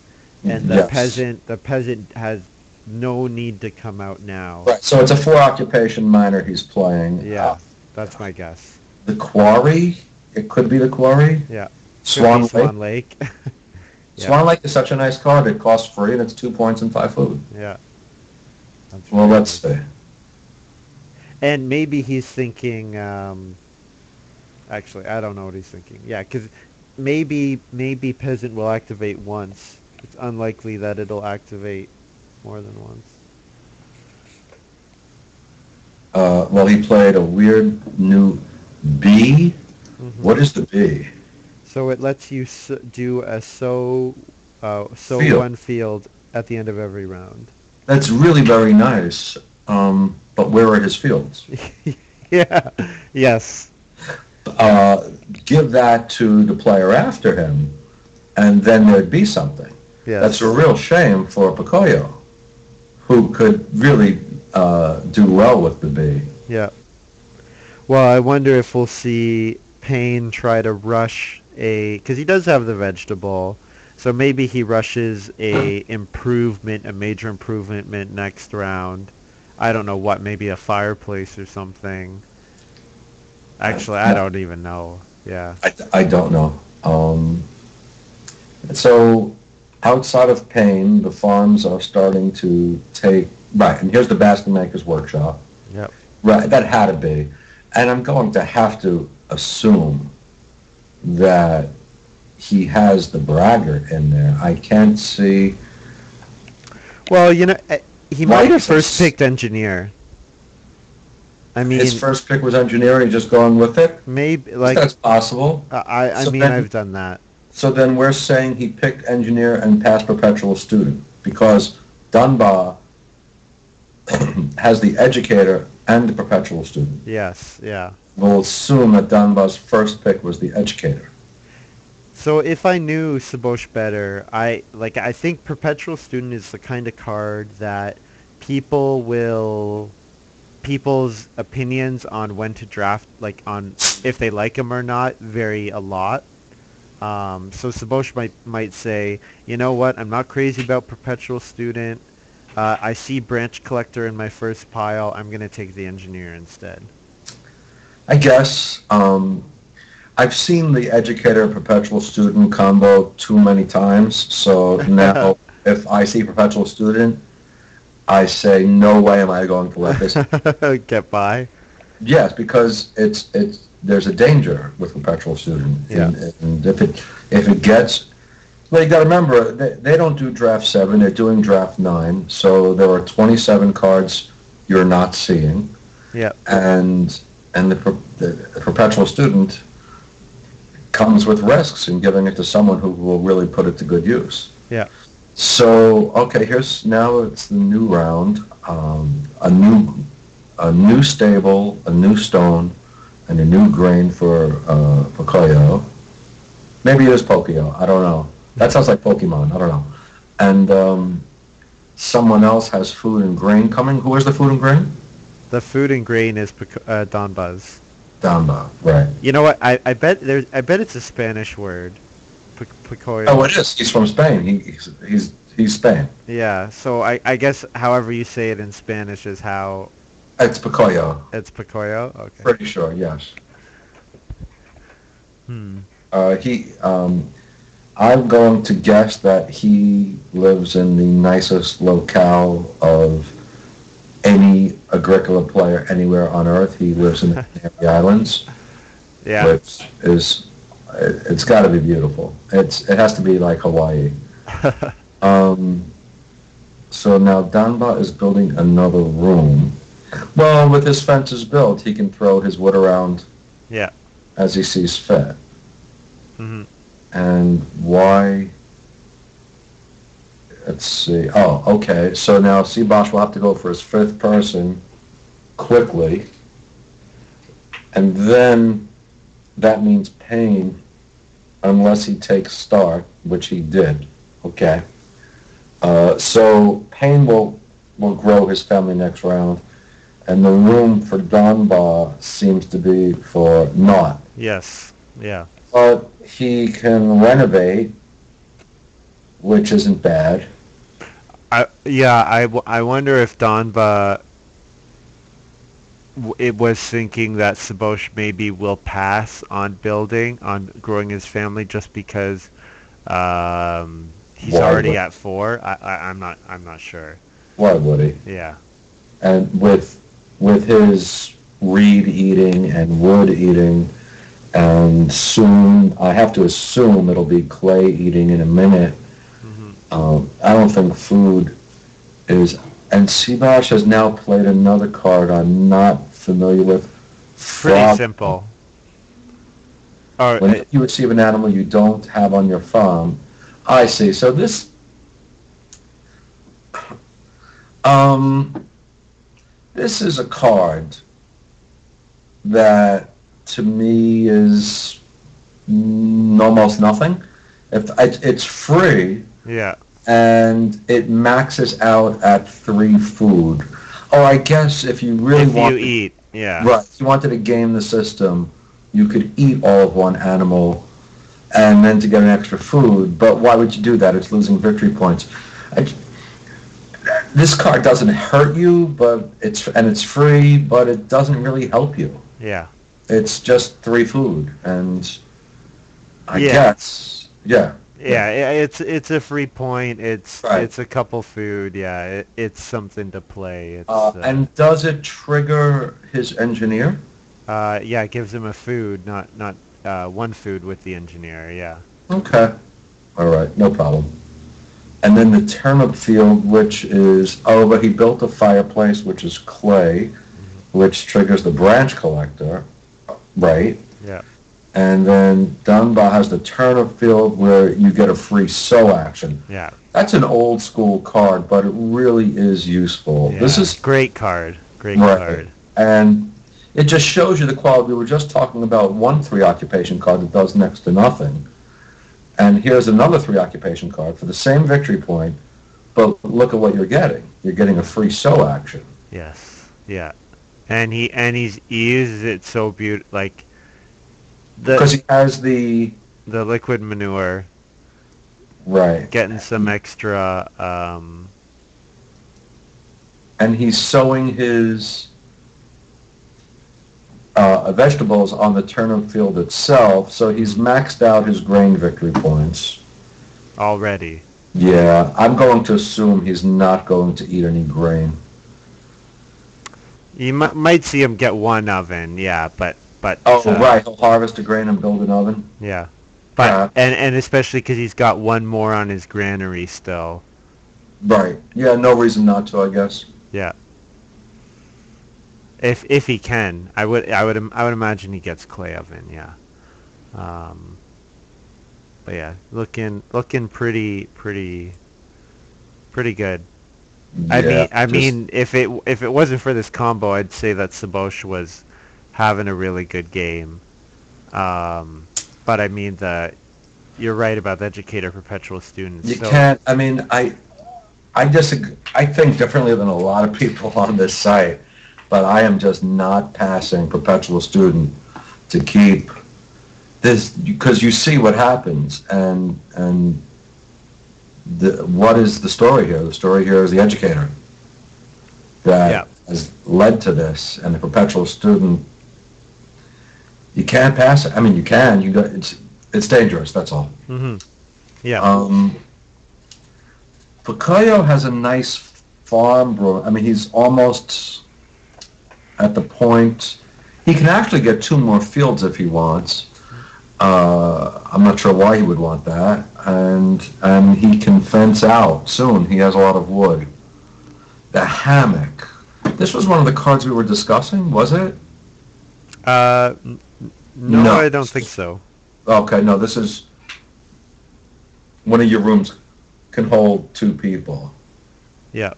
And the peasant has no need to come out now. Right. So it's a 4 occupation minor he's playing. Yeah, that's my guess. The quarry. It could be the quarry. Yeah. Could be Swan Lake. Swan Lake. Yeah. Swan Lake is such a nice card. It costs free and it's 2 points and 5 food. Yeah. That's Well, very let's nice. see. And maybe he's thinking, actually, I don't know what he's thinking. Yeah, because maybe Peasant will activate once. It's unlikely that it'll activate more than once. Well, he played a weird new B. Hmm. What is the B? So it lets you do a sow Field. one field at the end of every round. That's really very nice. But where are his fields? Yeah. Yes. Give that to the player after him, and then there'd be something. That's a Yes. real shame for Pocoyo, who could really do well with the B. Yeah. Well, I wonder if we'll see Payne try to rush because he does have the vegetable, so maybe he rushes a major improvement next round. I don't know what, maybe a fireplace or something. Actually, I No, don't even know. Yeah. I don't know. So outside of Payne, the farms are starting to take, right, and here's the basket maker's workshop. Yep. Right, that had to be. And I'm going to have to assume that he has the braggart in there. I can't see Well, he why might have first picked engineer. I his mean, first pick was engineering, he's just going with it. maybe like That's possible. I So mean then, I've done that. so then we're saying he picked engineer and passed perpetual student because Dunbar has the educator and the perpetual student. Yes. Yeah. We'll assume that Dunbar's first pick was the educator. So if I knew Sebosch better, I think Perpetual Student is the kind of card that people's opinions on when to draft, like on if they like him or not, vary a lot. So Sebosch might say, you know what, I'm not crazy about Perpetual Student. I see Branch Collector in my first pile. I'm gonna take the Engineer instead. I guess I've seen the educator perpetual student combo too many times. So now if I see perpetual student, I say no way am I going to let this. Get by. Yes, because it's there's a danger with perpetual student, Yeah. and if it gets, well, you got to remember they don't do draft 7; they're doing draft 9. So there are 27 cards you're not seeing, Yeah. and the perpetual student comes with risks in giving it to someone who will really put it to good use. Yeah. So okay, now it's the new round, a new stable, a new stone, and a new grain for Pocoyo. Maybe it is Pocoyo. I don't know. That sounds like Pokemon. I don't know. And someone else has food and grain coming. Who is the food and grain? The food and grain is Don Buzz. Damba, right. You know what? I bet it's a Spanish word. Pocoyo. Oh, it is. He's from Spain. He's Spain. Yeah. So I guess however you say it in Spanish is how It's Pocoyo. it's Pocoyo. Okay. Pretty sure, yes. Hmm. I'm going to guess that he lives in the nicest locale of any Agricola player anywhere on Earth. He lives in the Canary Islands, Yeah. which it's got to be beautiful. It has to be like Hawaii. So now Danba is building another room. Well, with his fences built, he can throw his wood around Yeah. as he sees fit. Hmm. And why? Let's see. Oh, okay. So now Sebosch will have to go for his fifth person quickly. And then that means Payne, unless he takes start, which he did. Okay. So Payne will grow his family next round. And the room for Donbaugh seems to be for naught. Yes. Yeah. But he can renovate, which isn't bad. I wonder if Donba it was thinking that Sebosch maybe will pass on growing his family just because he's Why already would at 4. I'm not sure. why would he? Yeah. And with his reed eating and wood eating, and soon I have to assume it'll be clay eating in a minute. Hmm. I don't think food is. And Sebosch has now played another card I'm not familiar with. Pretty Frog. simple. Or When you receive an animal you don't have on your farm. I see. So um, this is a card that to me is almost nothing. If it's free yeah. and it maxes out at 3 food. Or I guess if you really If you wanted, eat, yeah. right, if you wanted to game the system, you could eat all of one animal and then to get an extra food. But why would you do that? It's losing victory points. I, this card doesn't hurt you, but it's free, but it doesn't really help you. Yeah. It's just 3 food, and I Yeah. guess, yeah. Yeah, it's a free point. Right. It's a couple food. Yeah, it's something to play. And does it trigger his engineer? Yeah, it gives him a food, not one food with the engineer. Yeah. Okay. All right, no problem. And then the turnip field, which is, but he built a fireplace, which is clay, which triggers the branch collector, right? Yeah. And then Dunbar has the turnip field where you get a free sow action. Yeah. That's an old school card, but it really is useful. Yeah. This is great card. Great right. card. And it just shows you the quality. We were just talking about one 3 occupation card that does next to nothing. And here's another 3 occupation card for the same victory point, but look at what you're getting. You're getting a free sow action. Yes. Yeah. And he uses it so like because he has the liquid manure. Right. Getting some extra. And he's sowing his vegetables on the turnip field itself, so he's maxed out his grain victory points. Already. Yeah, I'm going to assume he's not going to eat any grain. You might see him get one oven, yeah, but right, he'll harvest a grain and build an oven. Yeah, but and especially because he's got one more on his granary still. Right. Yeah, no reason not to, I guess. Yeah. If he can, I would imagine he gets clay oven, yeah. But yeah, looking pretty good. Yeah, I mean, if it wasn't for this combo, I'd say that Sebosch was having a really good game. But I mean, you're right about the educator perpetual students. You can't. I mean, I disagree. I think differently than a lot of people on this site, but I am just not passing perpetual student to keep this, because you see what happens, and what is the story here? The story here is the educator that has led to this, and the perpetual student. You can't pass it. I mean, you can. You got it's dangerous. That's all. Mm-hmm. Yeah. Pocoyo has a nice farm, bro. I mean, he's almost at the point. He can actually get 2 more fields if he wants. I'm not sure why he would want that. And he can fence out soon. He has a lot of wood. The hammock. This was one of the cards we were discussing, was it? No, I don't think so. Okay, no, this is one of your rooms can hold 2 people. Yeah.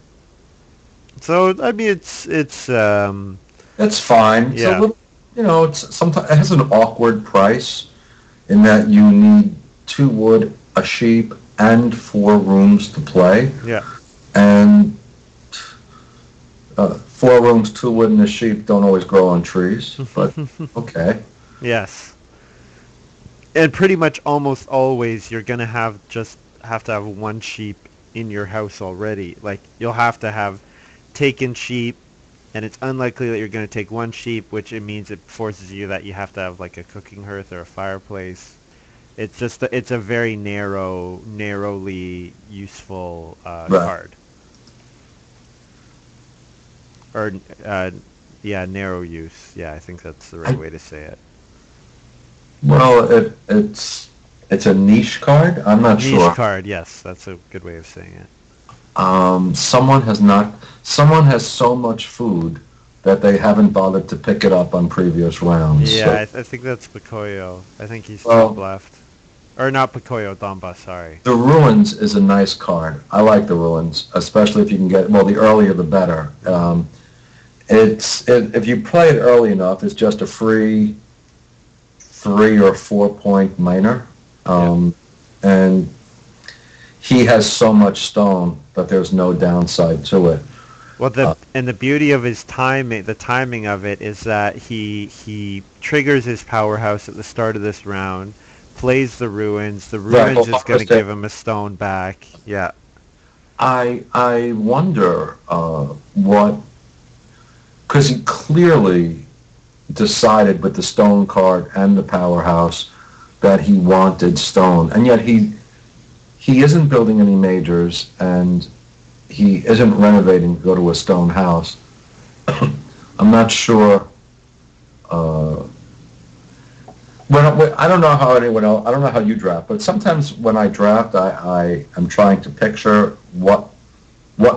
So I mean, it's fine. Yeah. So, it's sometimes it has an awkward price in that you need 2 wood, a sheep, and 4 rooms to play. Yeah. And 4 rooms, 2 wood, and a sheep don't always grow on trees, but okay. Yes. And pretty much almost always you're gonna have to have 1 sheep in your house already. Like you'll have to have taken sheep and it's unlikely that you're going to take one sheep, which it means it forces you that you have to have like a cooking hearth or a fireplace. It's just it's a very narrowly useful Right. card, or yeah, narrow use. Yeah, I think that's the right I, way to say it. well, it's a niche card. I'm not Niche sure. card, yes, that's a good way of saying it. Someone has not. Someone has so much food that they haven't bothered to pick it up on previous rounds. Yeah, So, I think that's Pocoyo. I think he's top well, left. Or not Pocoyo, Damba, sorry. the Ruins is a nice card. I like the Ruins, especially if you can get, well, the earlier the better. Hmm. If you play it early enough, it's just a free 3 or 4 point minor. Yeah. And he has so much stone that there's no downside to it. Well, Uh, the beauty of his timing, the timing of it is that he triggers his powerhouse at the start of this round, plays the ruins. The right. ruins Well, is going to give him a stone back. Yeah. I wonder what, because he clearly decided with the stone card and the powerhouse that he wanted stone, and yet he isn't building any majors, and he isn't renovating to go to a stone house. I'm not sure. Uh, I don't know how anyone else. I don't know how you draft, but sometimes when I draft, I am trying to picture what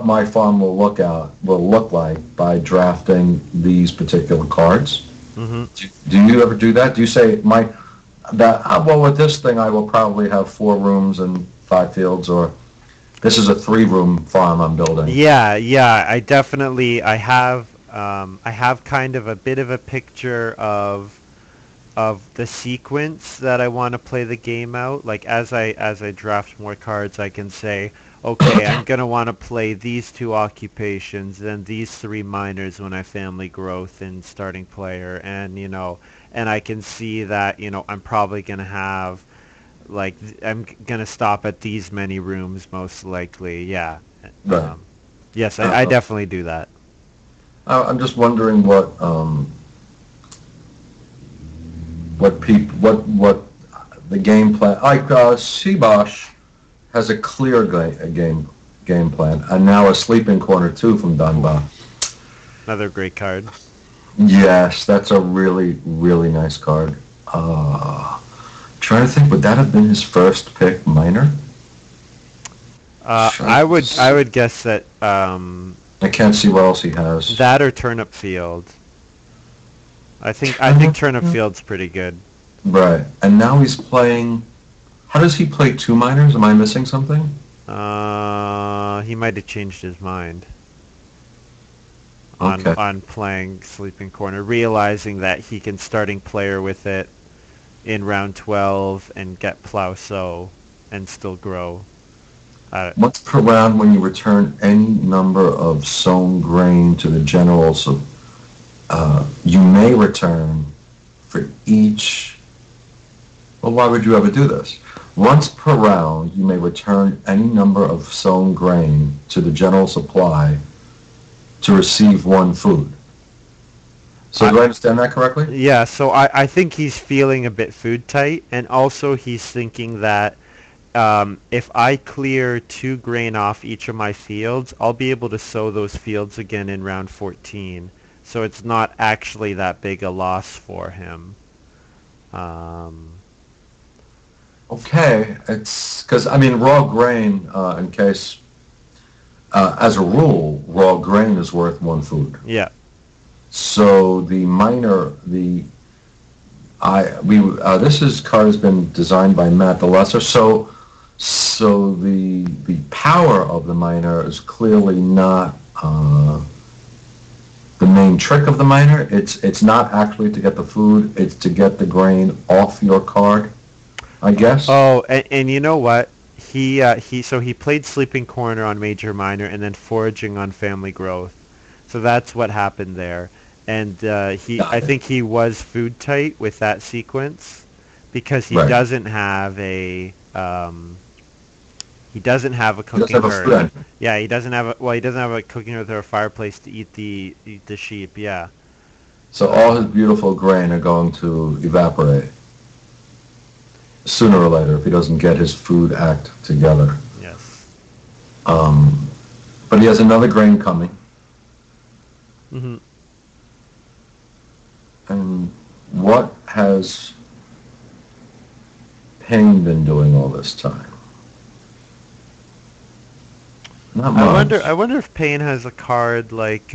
my farm will look like by drafting these particular cards. Hmm. Do you ever do that? Do you say well, with this thing I will probably have 4 rooms and 5 fields, or this is a 3 room farm I'm building? Yeah, yeah. I have kind of a bit of a picture of the sequence that I want to play the game out. Like as I draft more cards, I can say, okay, I'm gonna want to play these 2 occupations, then these 3 minors when I family growth and starting player, and and I can see that I'm probably gonna have like I'm gonna stop at these many rooms most likely. Yeah. Right. Um, yes, I Uh, definitely do that. I'm just wondering what people what the game plan, like Sebosch has a clear game plan, and now a sleeping corner too from Dunbar. Another great card. Yes, that's a really nice card. Trying to think, would that have been his first pick minor? I would guess that I can't see what else he has. that or Turnip Field. I think Turnip Field's pretty good. Right, and now he's playing. How does he play 2 minors? Am I missing something? He might have changed his mind Okay. on playing Sleeping Corner, realizing that he can starting player with it in round 12 and get Plow and still grow. Once per round, when you return any number of sown grain to the generals, you may return for each. Well, why would you ever do this? Once per round, you may return any number of sown grain to the general supply to receive 1 food. So do I understand that correctly? Yeah, so I think he's feeling a bit food tight, and also he's thinking that if I clear 2 grain off each of my fields, I'll be able to sow those fields again in round 14. So it's not actually that big a loss for him. Um, Okay, it's because I mean raw grain. In case, as a rule, raw grain is worth 1 food. yeah. So the minor, the I we this is card has been designed by Matt the Lesser. So the power of the minor is clearly not the main trick of the minor. It's not actually to get the food. It's to get the grain off your card, I guess. Oh, and you know what? He played Sleeping Corner on Major Minor and then Foraging on Family Growth. So that's what happened there. And I Got it. think he was food tight with that sequence because he Right. doesn't have a He doesn't have a He doesn't cooking have a food hearth. engine. Yeah, he doesn't have a cooking hearth or a fireplace to eat the sheep. Yeah. So all his beautiful grain are going to evaporate sooner or later if he doesn't get his food act together. Yes. But he has another grain coming. Hmm. And what has Payne been doing all this time? Not much. I wonder if Payne has a card like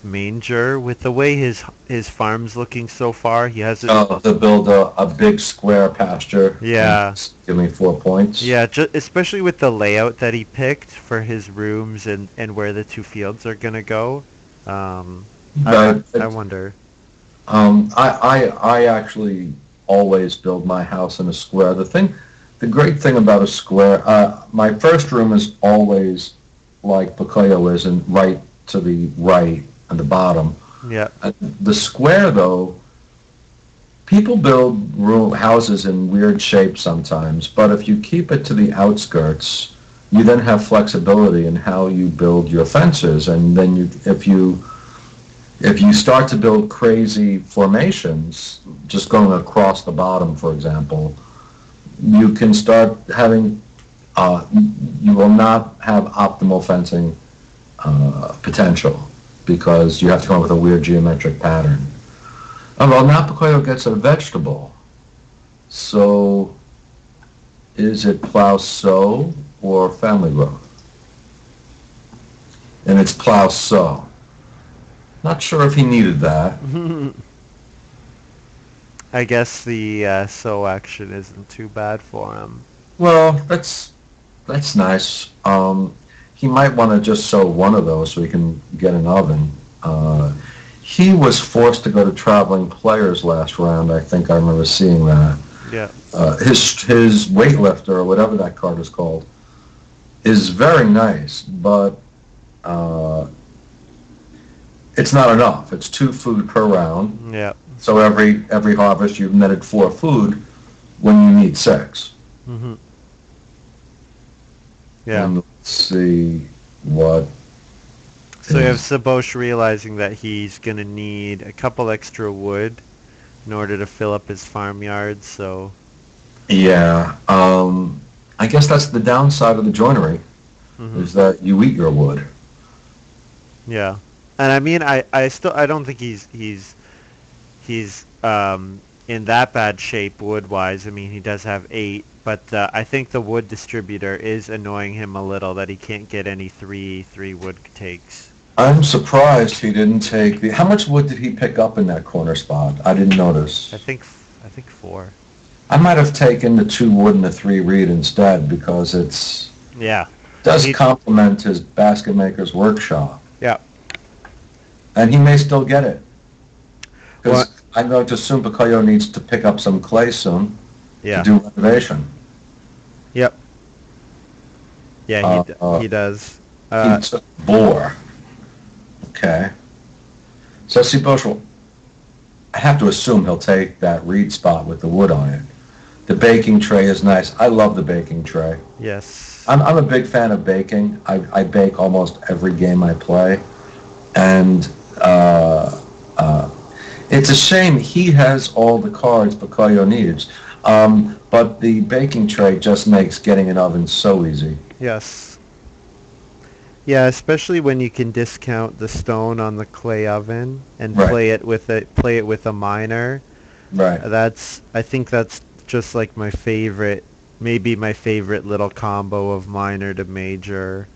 Manger. With the way his farm's looking so far, he has it. Oh, to build a big square pasture and Yeah. give me 4 points. Yeah, especially with the layout that he picked for his rooms and where the two fields are gonna go. Um, I wonder. I actually always build my house in a square. The great thing about a square, my first room is always like Pocoyo is, and right to the right and the bottom. Yeah. The square, though, people build houses in weird shapes sometimes, but if you keep it to the outskirts, you then have flexibility in how you build your fences, and then if you start to build crazy formations, just going across the bottom, for example, you can start having, you will not have optimal fencing potential because you have to come up with a weird geometric pattern. Oh, well, now Pocoyo gets a vegetable. So is it plow sow or family growth? And it's plow sow. Not sure if he needed that. I guess the sow action isn't too bad for him. Well, that's nice. He might want to just sow one of those so he can get an oven. He was forced to go to traveling players last round. I think I remember seeing that. Yeah. His weightlifter, or whatever that card is called, is very nice, but it's not enough. It's 2 food per round. Yeah. So every harvest you've netted 4 food when you need 6. Mhm. Yeah. And let's see what. So you have Sebosch realizing that he's gonna need a couple extra wood in order to fill up his farmyard. So. Yeah. I guess that's the downside of the joinery, is that you eat your wood. Yeah. And I mean, I don't think he's in that bad shape wood-wise. I mean, he does have 8, but I think the wood distributor is annoying him a little, that he can't get any three wood takes. I'm surprised he didn't take how much wood did he pick up in that corner spot? I didn't notice. I think 4. I might have taken the 2 wood and the 3 reed instead because does complement his basket maker's workshop. Yeah. And he may still get it. Because I'm going to assume Pocoyo needs to pick up some clay soon to do renovation. Yep. Yeah, he does. He took boar. Okay. So Sebosch, I have to assume he'll take that reed spot with the wood on it. The baking tray is nice. I love the baking tray. Yes. I'm a big fan of baking. I bake almost every game I play. And it's a shame he has all the cards Pocoyo needs. But the baking tray just makes getting an oven so easy. Yes. Yeah, especially when you can discount the stone on the clay oven and play it with a miner. Right. I think that's just like maybe my favorite little combo of minor to major,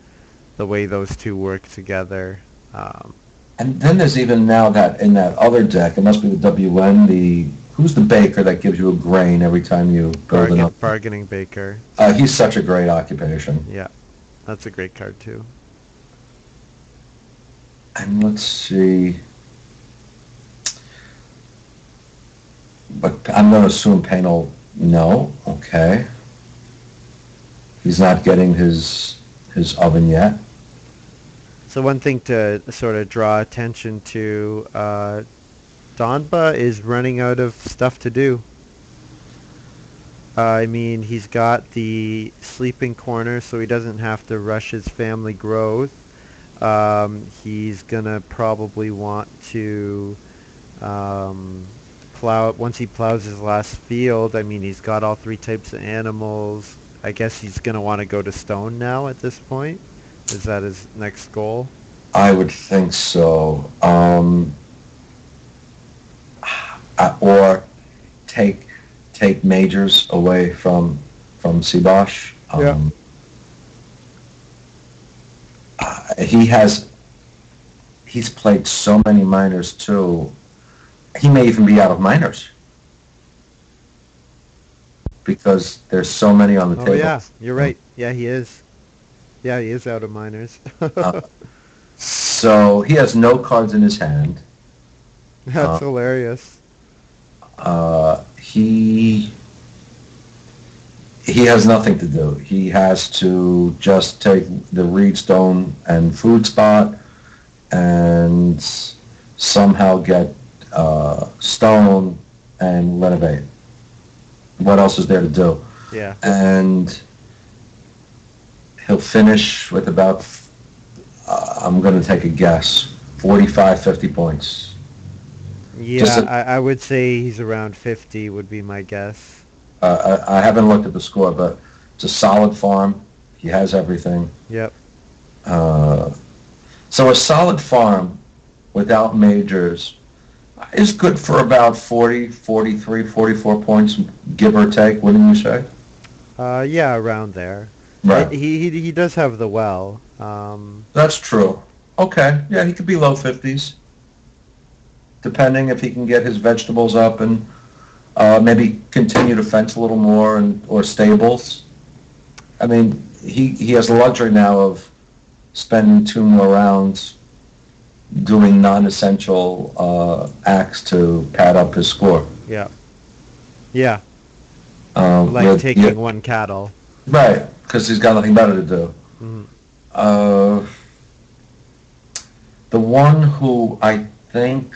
the way those two work together. And then there's even now that in that other deck, it must be the WN, who's the baker that gives you a grain every time you build an oven? Bargaining baker. He's such a great occupation. Yeah, that's a great card too. And let's see. But I'm going to assume Payne will no. Okay. He's not getting his oven yet. So one thing to sort of draw attention to, Donba is running out of stuff to do. I mean, he's got the sleeping corner, so he doesn't have to rush his family growth. He's gonna probably want to um, plow once he plows his last field. I mean, he's got all three types of animals. I guess he's gonna want to go to stone now at this point. Is that his next goal? I would think so. Or take majors away from Sebosch. Yeah. He has he's played so many minors too. He may even be out of minors because there's so many on the Oh table. yeah, you're right. Yeah, he is. Yeah, he is out of minors. Uh, so he has no cards in his hand. That's hilarious. He has nothing to do. He has to just take the Reedstone and Food Spot and somehow get stone and renovate. What else is there to do? Yeah. And he'll finish with about, I'm going to take a guess, 45, 50 points. Yeah, I would say he's around 50 would be my guess. I haven't looked at the score, but it's a solid farm. He has everything. Yep. So a solid farm without majors is good for about 40, 43, 44 points, give or take, wouldn't you say? Yeah, around there. Right. He does have the well. That's true. Okay. Yeah, he could be low 50s, depending if he can get his vegetables up and maybe continue to fence a little more or stables. I mean, he has the luxury now of spending 2 more rounds doing non-essential acts to pad up his score. Yeah. Yeah. Like taking one cattle. Right, because he's got nothing better to do. Mm-hmm. The one who I think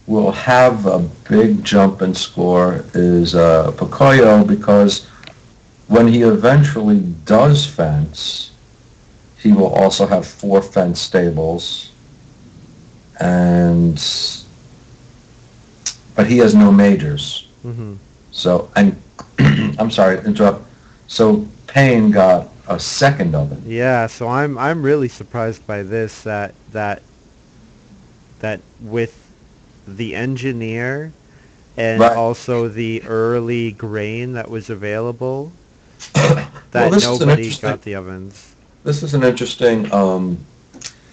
will have a big jump in score is Pocoyo, because when he eventually does fence, he will also have 4 fence stables, but he has no majors. Mm-hmm. So, and I'm sorry to interrupt. So Payne got a second oven. Yeah, so I'm really surprised by this that with the engineer and Right. also the early grain that was available, Well, that this is an nobody interesting. got the ovens. This is an interesting.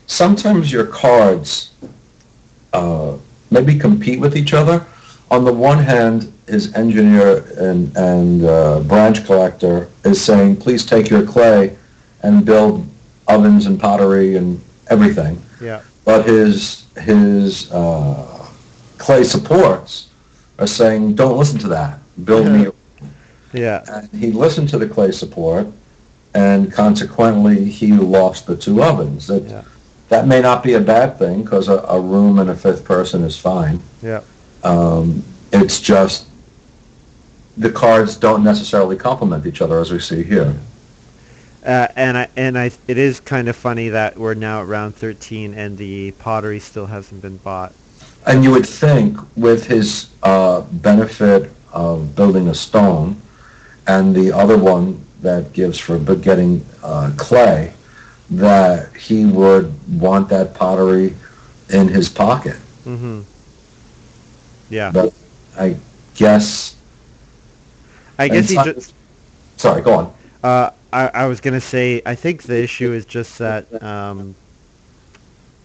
Sometimes your cards maybe compete with each other. On the one hand, his engineer and branch collector is saying, please take your clay and build ovens and pottery and everything. Yeah. But his clay supports are saying, don't listen to that. Build me. Yeah. And he listened to the clay support, and consequently, he lost the 2 ovens. That may not be a bad thing, because a room and a 5th person is fine. Yeah. It's just the cards don't necessarily complement each other, as we see here. It is kind of funny that we're now at round 13 and the pottery still hasn't been bought. And you would think, with his benefit of building a stone, and the other one that gives for getting clay, that he would want that pottery in his pocket. Mm-hmm. Yeah. But I guess he just... Sorry, go on. I was gonna say, I think the issue is just that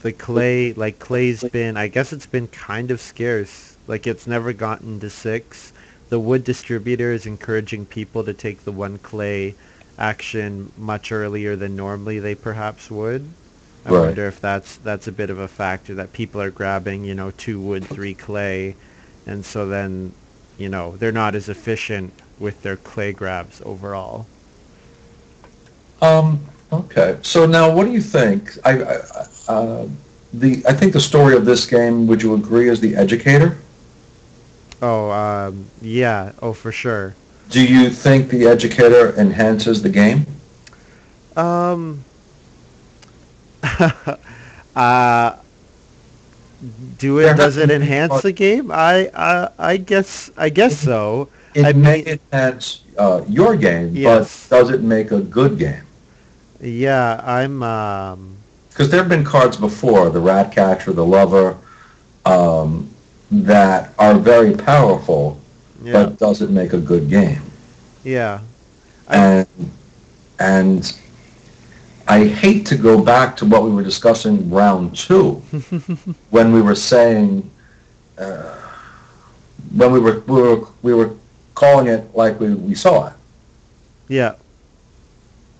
the clay's been, I guess it's been kind of scarce. Like, it's never gotten to 6. The wood distributor is encouraging people to take the 1 clay action much earlier than normally they perhaps would. I wonder if that's a bit of a factor, that people are grabbing, 2 wood, 3 clay, and so then, they're not as efficient with their clay grabs overall. Okay. So now, what do you think? I think the story of this game, would you agree, is the educator? Oh, yeah. Oh, for sure. Do you think the educator enhances the game? Um, uh, There does have it been enhance cards. the game? I guess so. I It may mean, enhance your game, but yes. does it make a good game? Yeah, Because there have been cards before, the Rat Catcher, the Lover, um, that are very powerful, yeah. but does it make a good game? Yeah. I And and I hate to go back to what we were discussing round two when we were saying uh, when we were calling it like we saw it. yeah.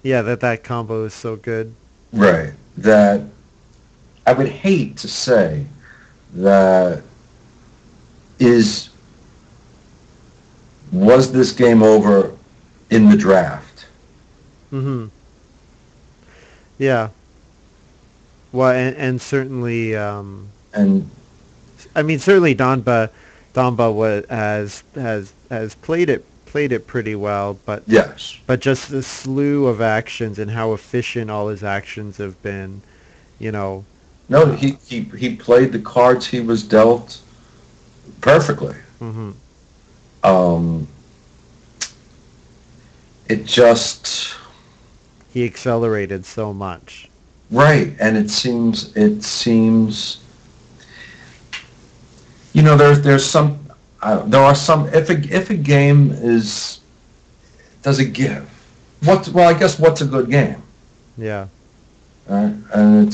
Yeah, that combo is so good. Right. That I would hate to say that is was this game over in the draft? Mhm. Yeah. Well, and certainly And I mean certainly Donba has played it pretty well, yes, but just the slew of actions and how efficient all his actions have been, you know. no, Uh, he played the cards he was dealt perfectly. mhm. Um, it just He accelerated so much. right, and it seems there's some there are some if a game is does it give well I guess what's a good game, Yeah. right? And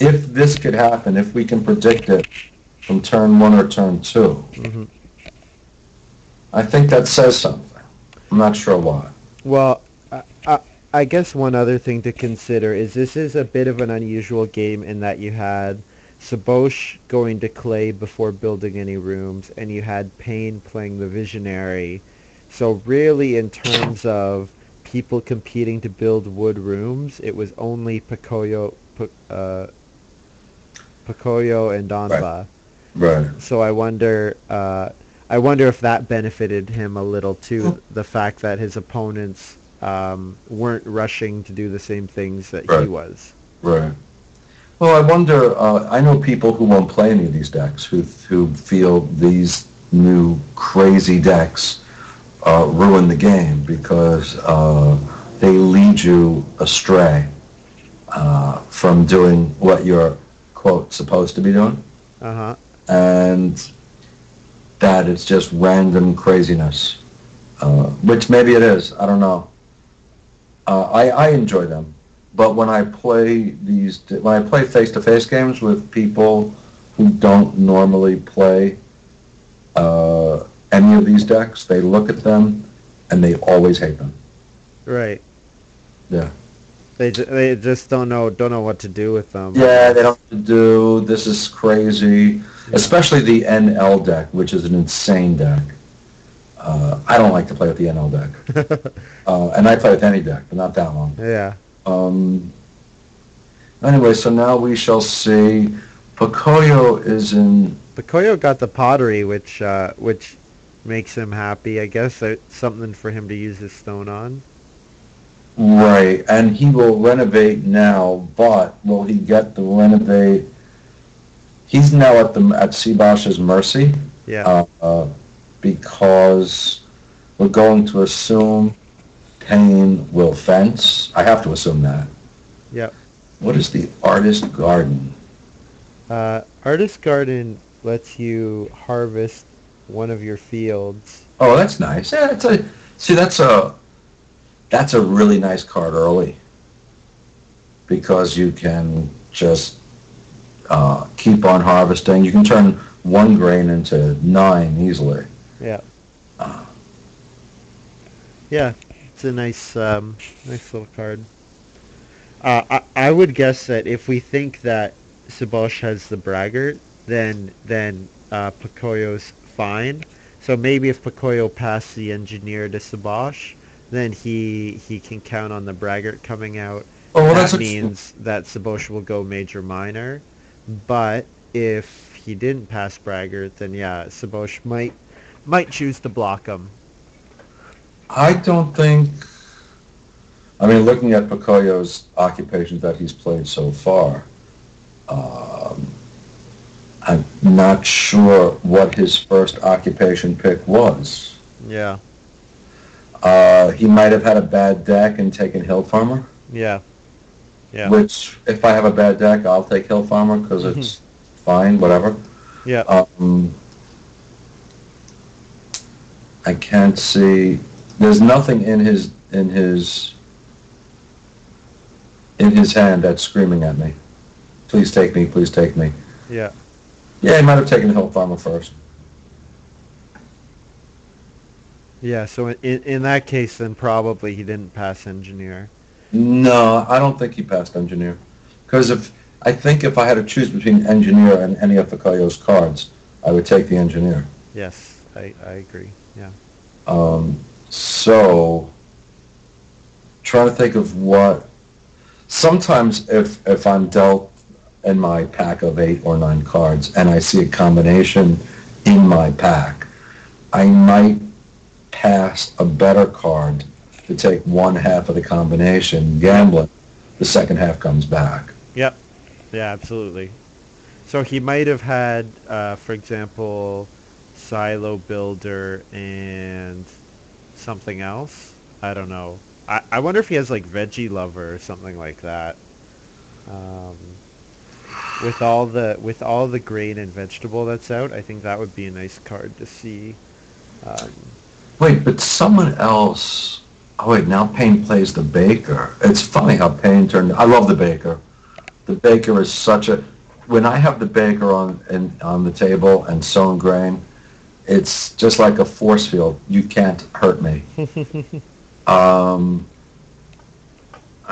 if this could happen, if we can predict it from turn one or turn two, Mhm. I think that says something. I'm not sure why. Well, I guess one other thing to consider is this is a bit of an unusual game in that you had Sebosch going to clay before building any rooms, and you had Payne playing the Visionary. So really, in terms of people competing to build wood rooms, it was only Pocoyo and Right, Donba. right. So I wonder if that benefited him a little too. The fact that his opponents weren't rushing to do the same things that he Right, was. right. Well, I wonder. I know people who won't play any of these decks who feel these new crazy decks ruin the game because they lead you astray from doing what you're quote supposed to be doing, Uh huh. and that it's just random craziness, which maybe it is. I don't know. I enjoy them, but when I play face-to-face games with people who don't normally play any of these decks, they look at them and they always hate them. Right. Yeah. They just don't know what to do with them, I Yeah, they don't guess. know what to do. This is crazy. Yeah. Especially the NL deck, which is an insane deck. I don't like to play with the NL deck. And I play with any deck, but not that one. Yeah. Um, anyway, so now we shall see. Pocoyo is in Pocoyo got the pottery, which makes him happy. I guess that's something for him to use his stone on. right, and he will renovate now, but will he get the renovate? He's now at Sebosch's mercy, Yeah. uh, uh, because we're going to assume Payne will fence. I have to assume that. Yep. What is the artist garden? Artist Garden lets you harvest one of your fields. Oh, that's nice. Yeah, see that's a really nice card early because you can just keep on harvesting. You can turn one grain into nine easily. Yeah. Uh, Yeah. It's a nice little card. I would guess that if we think that Sebosch has the braggart, then Pocoyo's fine. So maybe if Pocoyo passed the engineer to Sebosch, then he can count on the braggart coming out, oh, and well, that that's a means that Sebosch will go major minor. But if he didn't pass Braggart, then yeah, Sebosch might choose to block him. I don't think. I mean, looking at Pocoyo's occupations that he's played so far, um, I'm not sure what his first occupation pick was. Yeah. He might have had a bad deck and taken Hill Farmer. Yeah. Yeah. Which, if I have a bad deck, I'll take Hill Farmer because it's fine, whatever. Yeah. I can't see. There's nothing in his hand that's screaming at me. Please take me. Please take me. Yeah. Yeah, he might have taken Hill Farmer first. Yeah. So in that case, then probably he didn't pass Engineer. No, I don't think he passed Engineer. Because I think if I had to choose between Engineer and any of Pocoyo's cards, I would take the Engineer. Yes, I agree. Yeah. So, trying to think of what. Sometimes if I'm dealt in my pack of 8 or 9 cards and I see a combination in my pack, I might pass a better card to take one half of the combination, gamble it, the second half comes back. Yep. Yeah, absolutely. So he might have had, for example, Silo Builder and something else. I don't know. I wonder if he has like Veggie Lover or something like that. Um, with all the grain and vegetable that's out, I think that would be a nice card to see. Um, Wait, but someone else. Oh wait, now Payne plays the Baker. It's funny how Payne turned. I love the Baker. The Baker is such a. When I have the Baker on the table and sown grain, it's just like a force field. You can't hurt me. I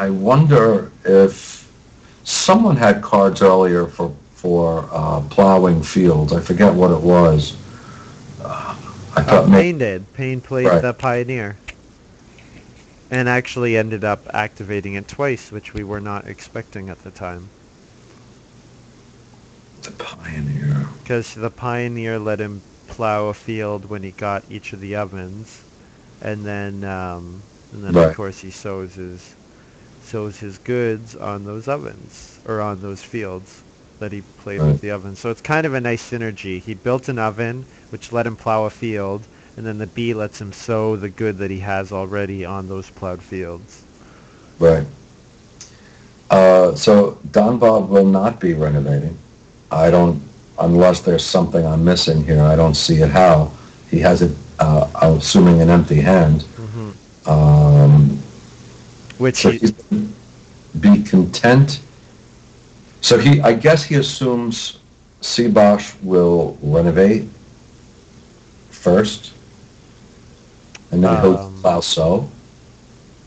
wonder if someone had cards earlier for plowing fields. I forget what it was. I thought Payne did. Payne played Right. the Pioneer. And actually ended up activating it twice, which we were not expecting at the time. The Pioneer. Because the Pioneer let him plow a field when he got each of the ovens, and then Right. of course he sows his goods on those ovens or on those fields that he played Right. with the ovens. So it's kind of a nice synergy. He built an oven which let him plow a field, and then the bee lets him sow the good that he has already on those plowed fields. Right. So Don Bob will not be renovating. I don't, unless there's something I'm missing here. I don't see it how. He has it, I'm assuming, an empty hand. Which So he's be content. So I guess he assumes Sebosch will renovate first, and then he'll plow sow.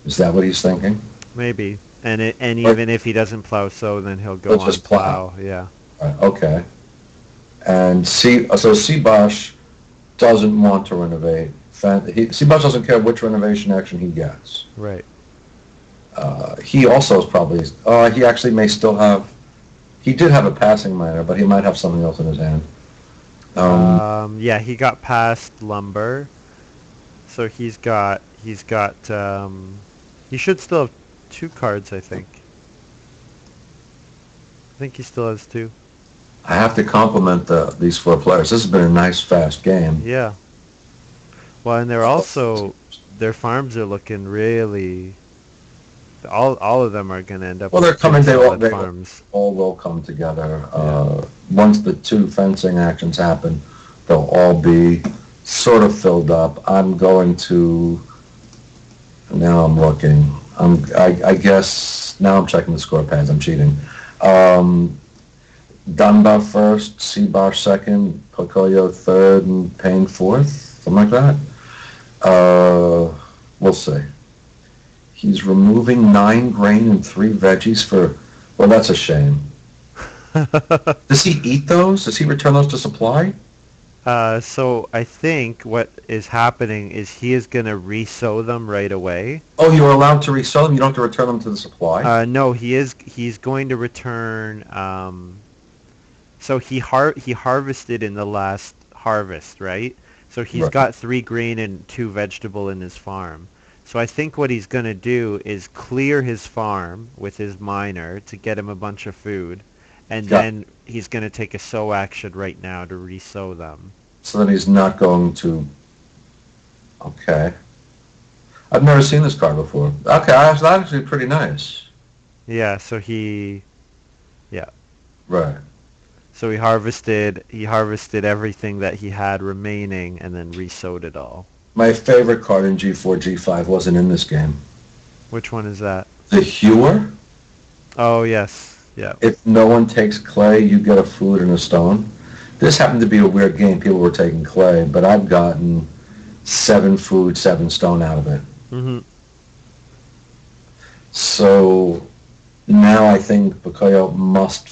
Is that what he's thinking? maybe. And even if he doesn't plow sow, then he'll go He'll on just plow. Yeah. Okay. And so Sebosch doesn't want to renovate. Sebosch doesn't care which renovation action he gets. Right. He also is probably, he actually may still have, he did have a passing minor, but he might have something else in his hand. Yeah, he got past lumber, so he should still have 2 cards, I think. I think he still has 2. I have to compliment these 4 players. This has been a nice, fast game. Yeah. Well, and their farms are looking really, all of them are going to end up Well, they're with coming, solid farms. all will come together. Once the 2 fencing actions happen, they'll all be sort of filled up. I'm going to, now I'm looking, I guess, now I'm checking the score pads, I'm cheating. Dunbar first, Sebosch second, Pocoyo third, and Payne fourth, something like that. We'll see. He's removing 9 grain and 3 veggies for, well, that's a shame. Does he eat those? Does he return those to supply? So I think what is happening is he is going to re-sow them right away. Oh, you're allowed to resow them? You don't have to return them to the supply? No, he's going to return So he harvested in the last harvest, right? So he's Right. got 3 grain and 2 vegetable in his farm. So I think what he's gonna do is clear his farm with his miner to get him a bunch of food, and Yeah. then he's gonna take a sow action right now to resow them. So then he's not going to. Okay. I've never seen this card before. Okay, that's actually pretty nice. Yeah, so yeah. Right. So he harvested everything that he had remaining and then resowed it all. My favorite card in G4G5 wasn't in this game. Which one is that? The Hewer. Oh, yes. Yeah. If no one takes clay, you get a food and a stone. This happened to be a weird game. People were taking clay, but I've gotten 7 food, 7 stone out of it. Mm-hmm. So now I think Pocoyo must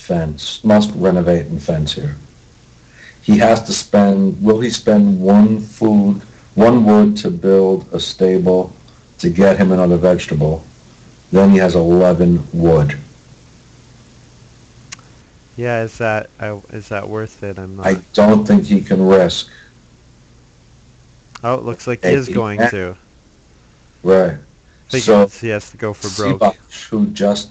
renovate and fence here. He has to spend, will he spend 1 food, 1 wood to build a stable to get him another vegetable? Then he has 11 wood. Yeah, is that worth it? I'm I not. don't think he can risk. Oh, it looks like he is going to. Right. I think So he has to go for broke. Sebosch, who just,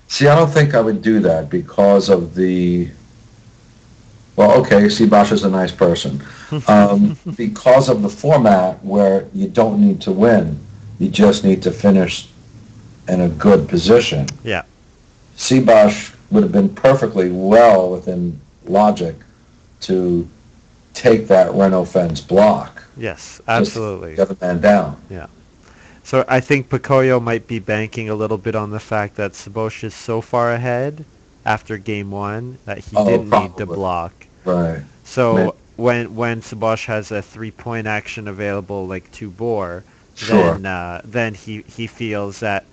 see, I don't think I would do that because of the, well, okay, Sebosch is a nice person. Because of the format where you don't need to win, you just need to finish in a good position. Yeah. Sebosch would have been perfectly well within logic to take that Renault fence block. Yes, Just absolutely. the other man down. Yeah. So I think Pocoyo might be banking a little bit on the fact that Sebosch is so far ahead after game 1 that he Oh, didn't need to probably. block. Right. So when Sebosch has a 3-point action available like 2 bore, Sure. then he feels that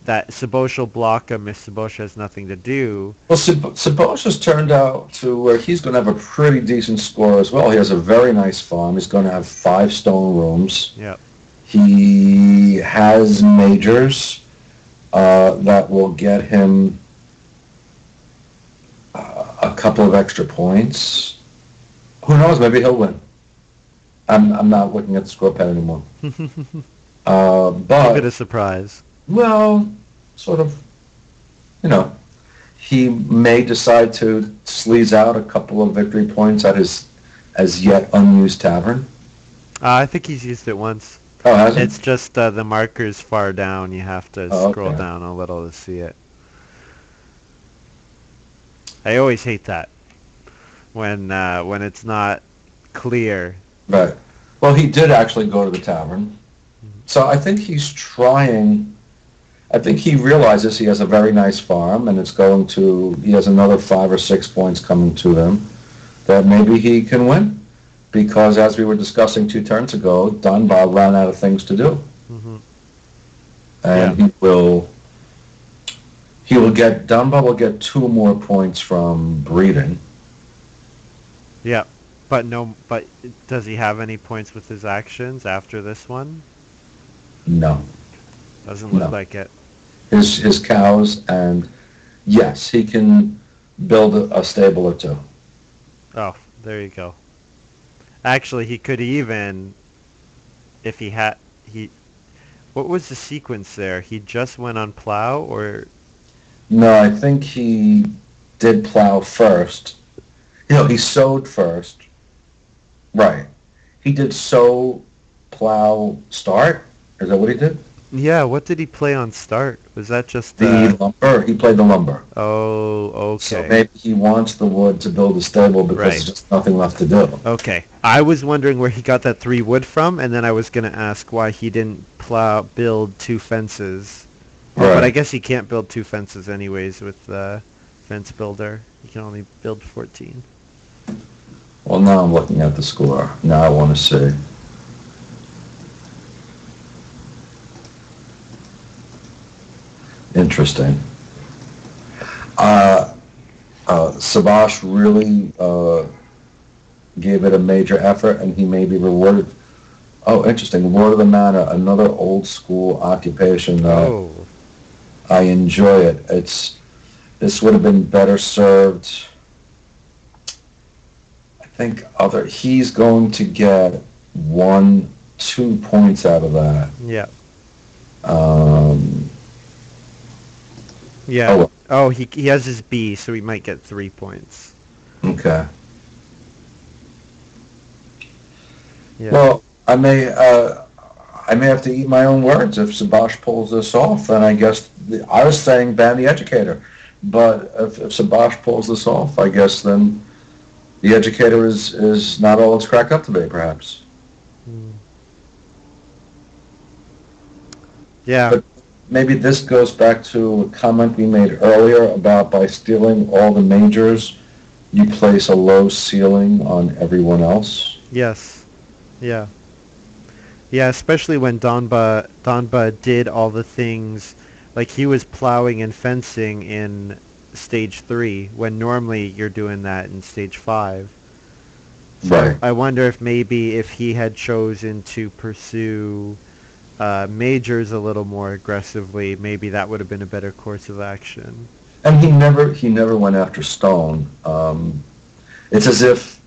Sebosch will block him if Sebosch has nothing to do. Well, Sebosch has turned out to where he's going to have a pretty decent score as well. He has a very nice farm. He's going to have 5 stone rooms. Yep. He has majors that will get him a couple of extra points. Who knows? Maybe he'll win. I'm not looking at the score pad anymore. Keep But it a surprise. well, sort of, you know, he may decide to sleaze out a couple of victory points at his as yet unused tavern. I think he's used it once. Oh, has he? It's just the marker's far down. You have to Oh, scroll okay. down a little to see it. I always hate that when it's not clear. Right. Well, he did actually go to the tavern. So I think he's trying. I think he realizes he has a very nice farm, and he has another 5 or 6 points coming to him, that maybe he can win. Because as we were discussing 2 turns ago, Dunbar ran out of things to do. Mm-hmm. And Dunbar will get 2 more points from breeding. Yeah, but does he have any points with his actions after this one? No. Doesn't look No. like it. His cows, and yes, he can build a stable or 2. Oh, there you go. Actually, he could even, if what was the sequence there? He just went on plow, or? No, I think he did plow first. He sowed first. Right. He did sow, plow, start. Is that what he did? Yeah, what did he play on start? Was that just The lumber. He played the lumber. Oh, okay. So maybe he wants the wood to build a stable because Right. there's just nothing left to do. Okay. I was wondering where he got that 3 wood from, and then I was going to ask why he didn't build 2 fences. Right. But I guess he can't build 2 fences anyways with the fence builder. He can only build 14. Well, now I'm looking at the score. Now I want to see. Interesting. Sebosch really gave it a major effort, and he may be rewarded. Oh, interesting. Lord of the Manor, another old school occupation. Oh. I enjoy it. This would have been better served. think he's going to get 2 points out of that. Yeah. Um, Yeah. Oh, he has his B, so he might get 3 points. okay. Yeah. Well, I may have to eat my own words if Sebosch pulls this off. And I guess I was saying ban the educator, but if Sebosch pulls this off, I guess then the educator is not all it's cracked up to be, perhaps. Yeah. But maybe this goes back to a comment we made earlier about by stealing all the majors, you place a low ceiling on everyone else. Yes. Yeah. Yeah, especially when Donba did all the things, like he was plowing and fencing in stage 3, when normally you're doing that in stage 5. So Right. I wonder if maybe if he had chosen to pursue majors a little more aggressively, maybe that would have been a better course of action. And he never went after Stone. It's as if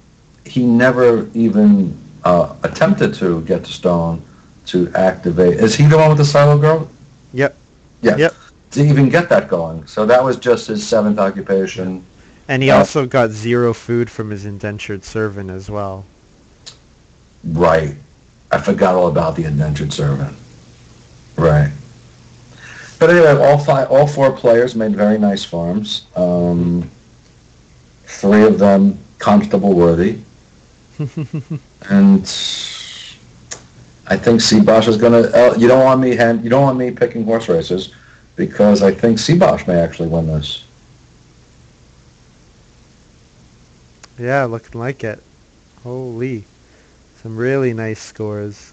he never even attempted to get to Stone to activate. Is he the one with the silo growth? Yep. Yeah. Yep. To even get that going. So that was just his 7th occupation. And he also got 0 food from his indentured servant as well. Right. I forgot all about the indentured servant. Right. But anyway, all 4 players made very nice farms. 3 of them constable worthy. And I think Sebosch is going to. You don't want me picking horse races, because I think Sebosch may actually win this. Yeah, looking like it. Holy. Some really nice scores.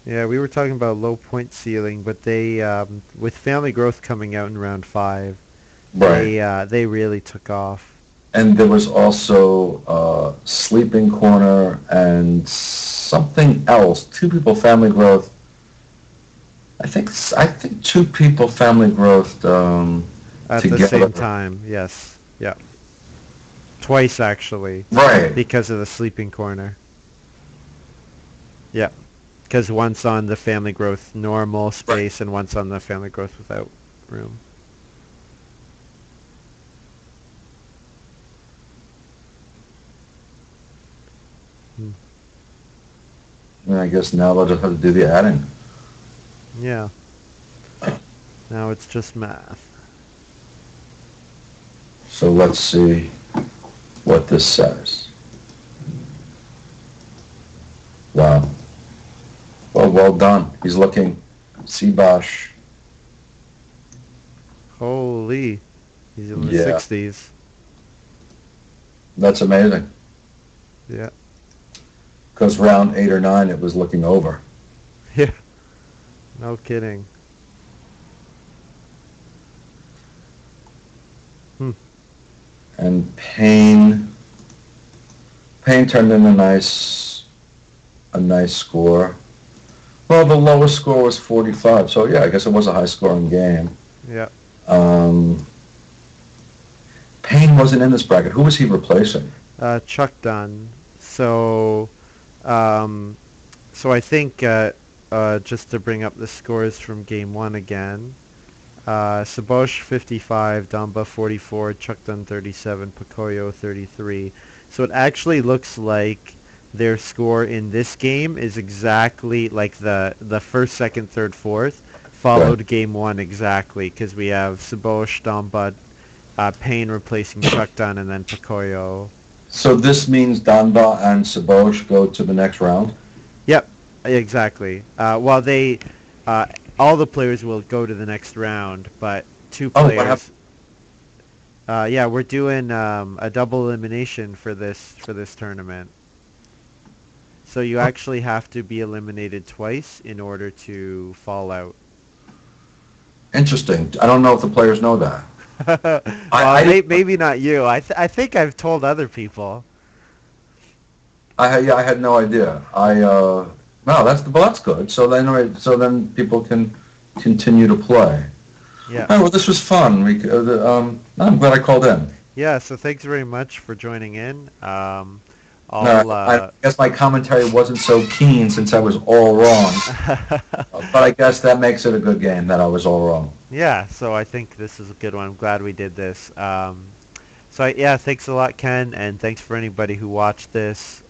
Yeah, we were talking about low point ceiling, but they, with family growth coming out in round 5, Right. they really took off. And there was also sleeping corner and something else. 2 people family growth. I think 2 people family growth At together. the same time, yes. Yeah. Twice, actually. Right. Because of the sleeping corner. Yeah. Because once on the family growth normal space, and once on the family growth without room. And I guess now they'll just have to do the adding. Yeah. Now it's just math. So let's see what this says. Wow. Well done. He's looking. Sebosch. Holy. He's in the Yeah. 60s. That's amazing. Yeah. Because round 8 or 9, it was looking over. Yeah. No kidding. And Payne turned in a nice score. Well, the lowest score was 45, so yeah, I guess it was a high-scoring game. Yeah. Payne wasn't in this bracket. Who was he replacing? Chuck Dunn. So I think just to bring up the scores from game 1 again. Sebosch 55, Damba 44, Chuck Dunn 37, Pocoyo 33. So it actually looks like their score in this game is exactly like the first, second, third, fourth, followed game 1 exactly, because we have Sebosch, Damba, Payne replacing Chuck Dunn, and then Pocoyo. So this means Danba and Sebosch go to the next round? Yep, exactly. Well, all the players will go to the next round, but 2 players. Yeah, we're doing a double elimination for this tournament. So you actually have to be eliminated twice in order to fall out. Interesting. I don't know if the players know that. Well, maybe not you. I think I've told other people. I had no idea. That's good. So then people can continue to play. Yeah. Oh, well, this was fun. I'm glad I called in. Yeah, so thanks very much for joining in. I'll I guess my commentary wasn't so keen since I was all wrong, but I guess that makes it a good game that I was all wrong. Yeah, so I think this is a good one. I'm glad we did this. Yeah, thanks a lot, Ken, and thanks for anybody who watched this.